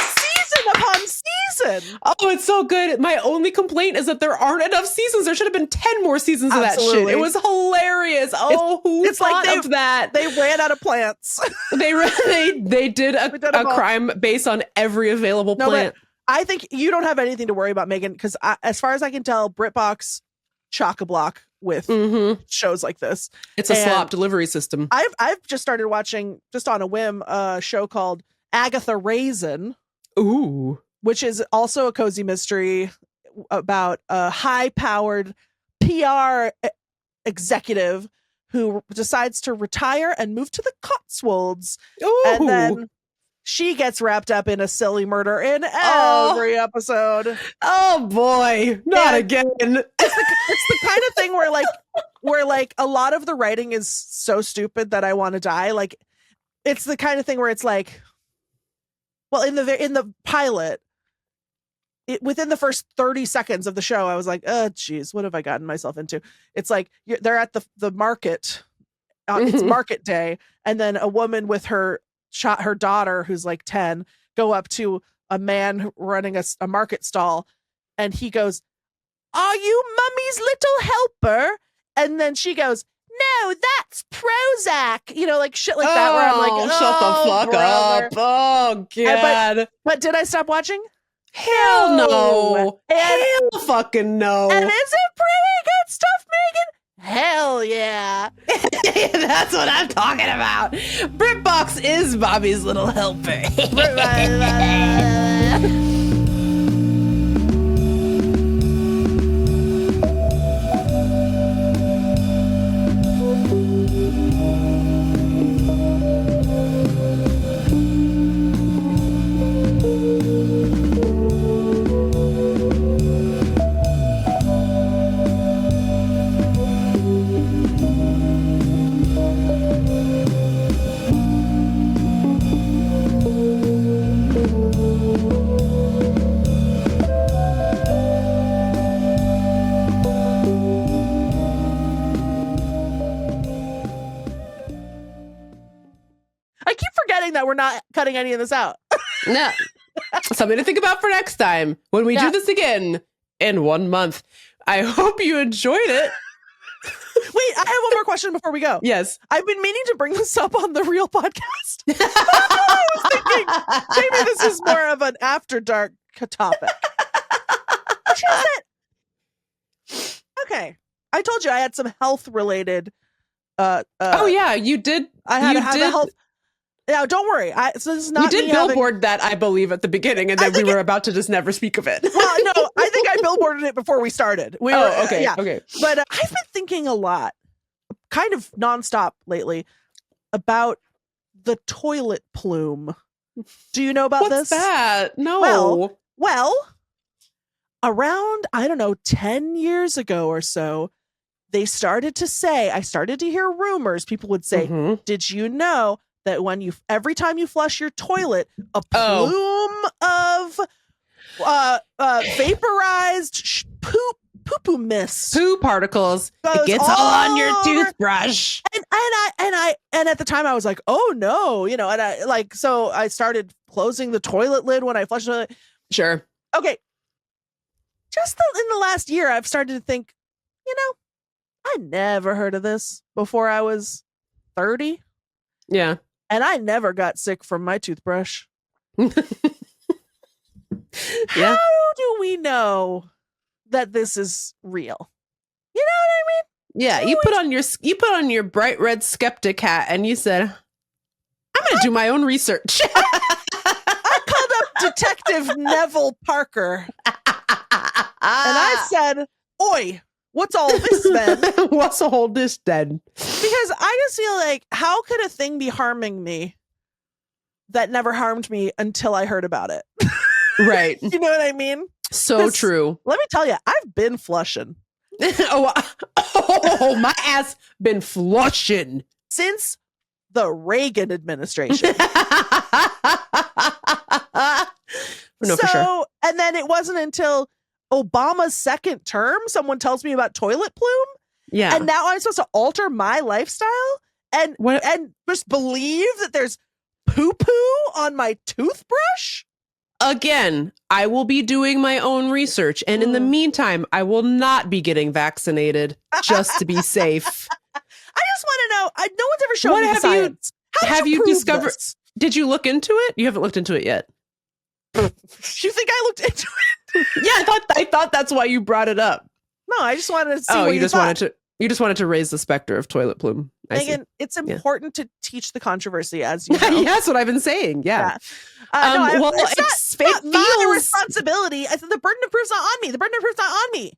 season upon season. Oh, it's so good. My only complaint is that there aren't enough seasons. There should have been 10 more seasons of that shit. It was hilarious. Who thought of that? They ran out of plants. They did a crime based on every available plant. I think you don't have anything to worry about, Megan, because as far as I can tell, BritBox chock-a-block with shows like this. It's a slop delivery system. I've just started watching, just on a whim, a show called Agatha Raisin. Ooh. Which is also a cozy mystery about a high-powered PR executive who decides to retire and move to the Cotswolds. Ooh. And then she gets wrapped up in a silly murder in every episode. Oh boy, not again. It's the kind of thing where a lot of the writing is so stupid that I want to die. Like, it's the kind of thing where it's like, well, in the pilot, within the first 30 seconds of the show, I was like, oh geez, what have I gotten myself into? It's like they're at the market. It's market day, and then a woman with her daughter, who's like 10, go up to a man running a market stall, and he goes, "Are you Mummy's little helper?" And then she goes, "No, that's Prozac." Like shit like that, where I'm like, shut the fuck up. Oh God. But did I stop watching? Hell no. Hell fucking no. And is it pretty good stuff, Megan? Hell yeah. That's what I'm talking about. BritBox is Bobby's little helper. I keep forgetting that we're not cutting any of this out. No. Something to think about for next time when we do this again in 1 month. I hope you enjoyed it. Wait, I have one more question before we go. Yes. I've been meaning to bring this up on the real podcast. I was thinking maybe this is more of an after dark topic. Which is it? Okay. I told you I had some health related oh yeah, you did. I had a health. Yeah, don't worry. So this is not. You did billboard that, I believe, at the beginning, and then we were about to just never speak of it. Well, no, I think I billboarded it before we started. Okay. But I've been thinking a lot, kind of nonstop lately, about the toilet plume. Do you know about What's this? that? No. Well, around, I don't know, 10 years ago or so, they started to say, I started to hear rumors. People would say, did you know that when every time you flush your toilet, a plume of vaporized poo mist, poo particles, it gets all on your toothbrush. And at the time I was like, oh no, and so I started closing the toilet lid when I flushed the toilet. Sure. Okay. Just in the last year, I've started to think, I never heard of this before I was 30. Yeah. And I never got sick from my toothbrush. Yeah. How do we know that this is real? You know what I mean? Yeah, you put on your bright red skeptic hat and you said, I'm going to do my own research. I called up Detective Neville Parker. And I said, oi, what's all this then? What's all this then? Because I just feel like, how could a thing be harming me that never harmed me until I heard about it? Right. You know what I mean? So true. Let me tell you, I've been flushing. My ass been flushing. Since the Reagan administration. No, for sure. And then it wasn't until Obama's second term someone tells me about toilet plume. Yeah. And now I'm supposed to alter my lifestyle and just believe that there's poo-poo on my toothbrush? Again, I will be doing my own research. And in the meantime, I will not be getting vaccinated just to be safe. I just want to know. No one's ever shown me the science. Have you discovered this? Did you look into it? You haven't looked into it yet. You think I looked into it? Yeah, I thought that's why you brought it up. No, I just wanted to see what you just thought. You just wanted to raise the specter of toilet plume. Megan, it's important to teach the controversy, as you know. That's what I've been saying. Yeah. It's not my responsibility. I said the burden of proof's not on me. The burden of proof's not on me.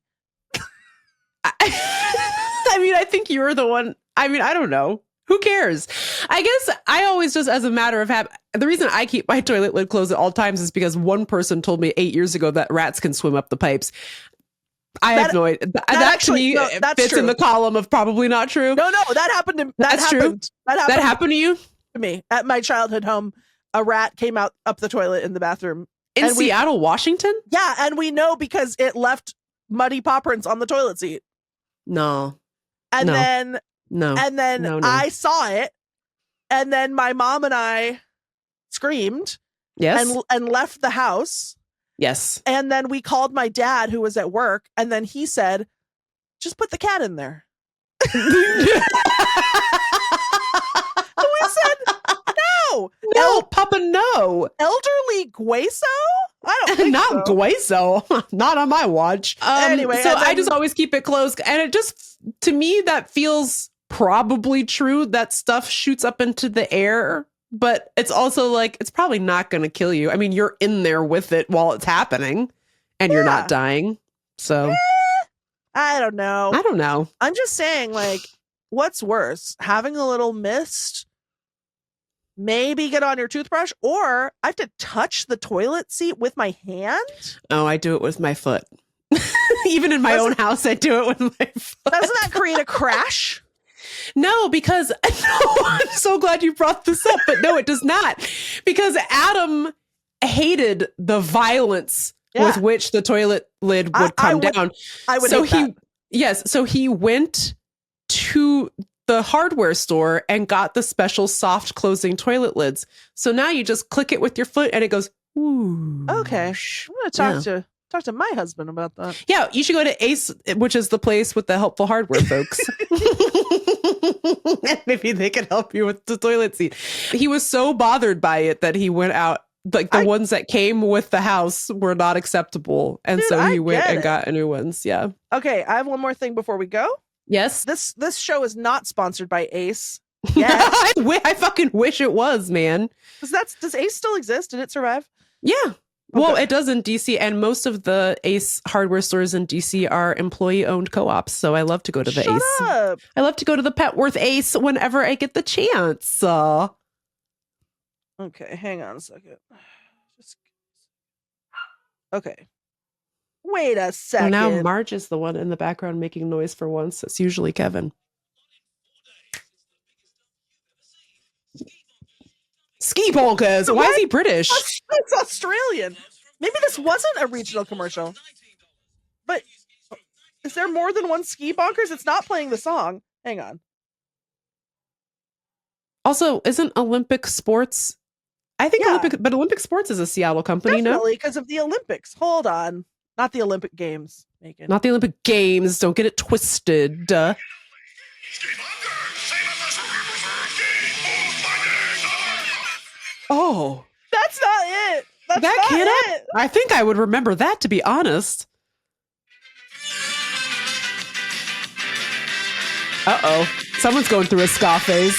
I mean, I think you're the one. I mean, I don't know. Who cares? I guess I always just, as a matter of habit, the reason I keep my toilet lid closed at all times is because one person told me 8 years ago that rats can swim up the pipes. I have no idea. That to me fits in the column of probably not true. No, that happened to That's true. That happened to you? To me. At my childhood home, a rat came out up the toilet in the bathroom. In Seattle, Washington? Yeah, and we know because it left muddy paw prints on the toilet seat. No. And then No. I saw it, and then my mom and I screamed. Yes. And left the house. Yes. And then we called my dad, who was at work, and then he said, just put the cat in there. And we said, no, Papa, no. Elderly Gueso? I don't think Not so. Gueso. Not on my watch. Anyway, so I just always keep it closed. And it just, to me, that feels probably true. That stuff shoots up into the air. But it's also like, it's probably not going to kill you. I mean, you're in there with it while it's happening and you're not dying. So I don't know. I'm just saying, like, what's worse? Having a little mist, maybe get on your toothbrush, or I have to touch the toilet seat with my hand? Oh, I do it with my foot. Even in my own house, I do it with my foot. Doesn't that create a crash? No, because I'm so glad you brought this up, but no, it does not. Because Adam hated the violence with which the toilet lid would come down. I would hate that. So he went to the hardware store and got the special soft closing toilet lids. So now you just click it with your foot and it goes, ooh. Okay. I'm going to talk to my husband about that. Yeah, you should go to Ace, which is the place with the helpful hardware folks. Maybe they can help you with the toilet seat. He was so bothered by it that he went out. Like the ones that came with the house were not acceptable. And Dude, so he went and it. got new ones. Yeah. Okay, I have one more thing before we go. Yes. This show is not sponsored by Ace. Yeah. I fucking wish it was, man. Does Ace still exist? Did it survive? Yeah. Well, it does in DC, and most of the Ace hardware stores in DC are employee-owned co-ops, so I love to go to the Ace. Up. I love to go to the Petworth Ace whenever I get the chance. Okay, hang on a second. Okay. Wait a second. Well, now Marge is the one in the background making noise for once. It's usually Kevin. Ski bonkers. Why is he British? It's Australian. Maybe this wasn't a regional commercial. But is there more than one ski bonkers? It's not playing the song. Hang on. Also, isn't Olympic Sports? I think Olympic Sports is a Seattle company, Definitely, because of the Olympics. Hold on. Not the Olympic Games, Megan. Not the Olympic Games. Don't get it twisted. Oh. That's not it. That's that not can't it. I think I would remember that, to be honest. Uh-oh. Someone's going through a ska phase.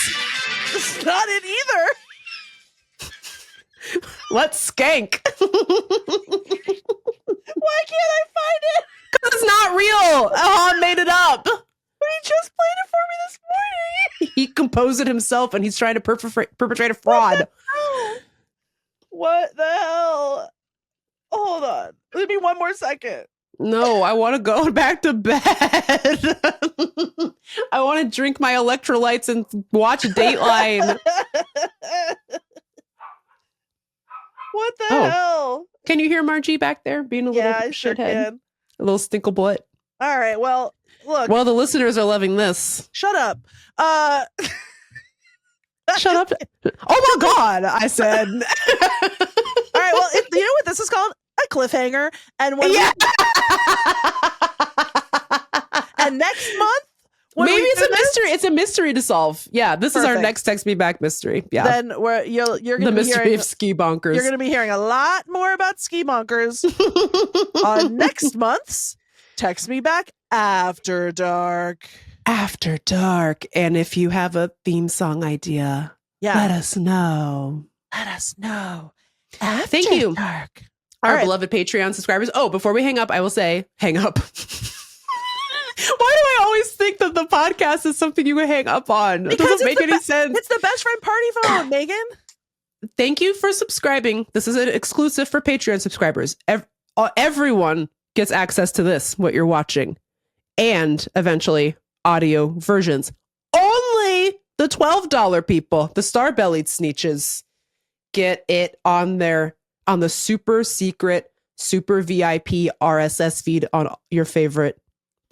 It's not it either. Let's skank. Why can't I find it? Because it's not real. I made it up. But he just played it for me this morning. He composed it himself, and he's trying to perpetrate a fraud. What the hell? Hold on. Give me one more second. No, I want to go back to bed. I want to drink my electrolytes and watch Dateline. What the hell? Can you hear Margie back there being a little shithead? Sure can. A little stinklebutt. All right, well, look. Well, the listeners are loving this. Shut up. Shut up. Oh my God, I said. All right, well, you know what this is called? A cliffhanger. And when and next month, maybe it's a mystery. It's a mystery to solve. Yeah, this is our next Text Me Back mystery. Yeah. Then you're going to be the mystery hearing, of ski bonkers. You're going to be hearing a lot more about ski bonkers on next month's Text Me Back After Dark. After Dark. And if you have a theme song idea, let us know. Let us know. After Thank you. Dark. Our beloved Patreon subscribers. Oh, before we hang up, I will say, hang up. Why do I always think that the podcast is something you can hang up on? It doesn't make any sense. It's the best friend party phone, Megan. Thank you for subscribing. This is an exclusive for Patreon subscribers. Everyone gets access to this, what you're watching, and eventually audio versions. Only the $12 people, the star-bellied sneeches, get it on the super secret, super VIP RSS feed on your favorite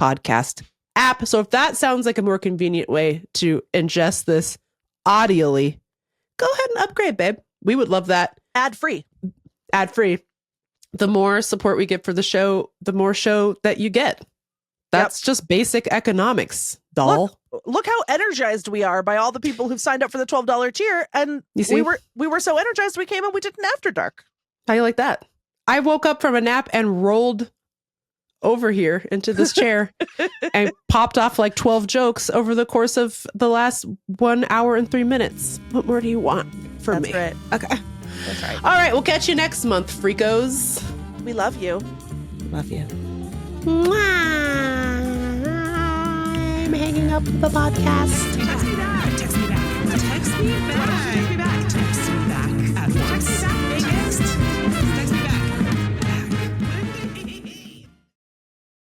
podcast app. So if that sounds like a more convenient way to ingest this audially, go ahead and upgrade, babe. We would love that. Ad free. The more support we get for the show, the more show that you get. That's just basic economics, doll. Look how energized we are by all the people who've signed up for the $12 tier. And you see? we were so energized we came and we did an After Dark. How you like that? I woke up from a nap and rolled over here into this chair and popped off like 12 jokes over the course of the last 1 hour and 3 minutes. What more do you want from me? That's right. Okay. That's right. All right. We'll catch you next month, freakos. We love you. Love you. I'm hanging up the podcast. Text me back. Text me back. Text me back. Text me back.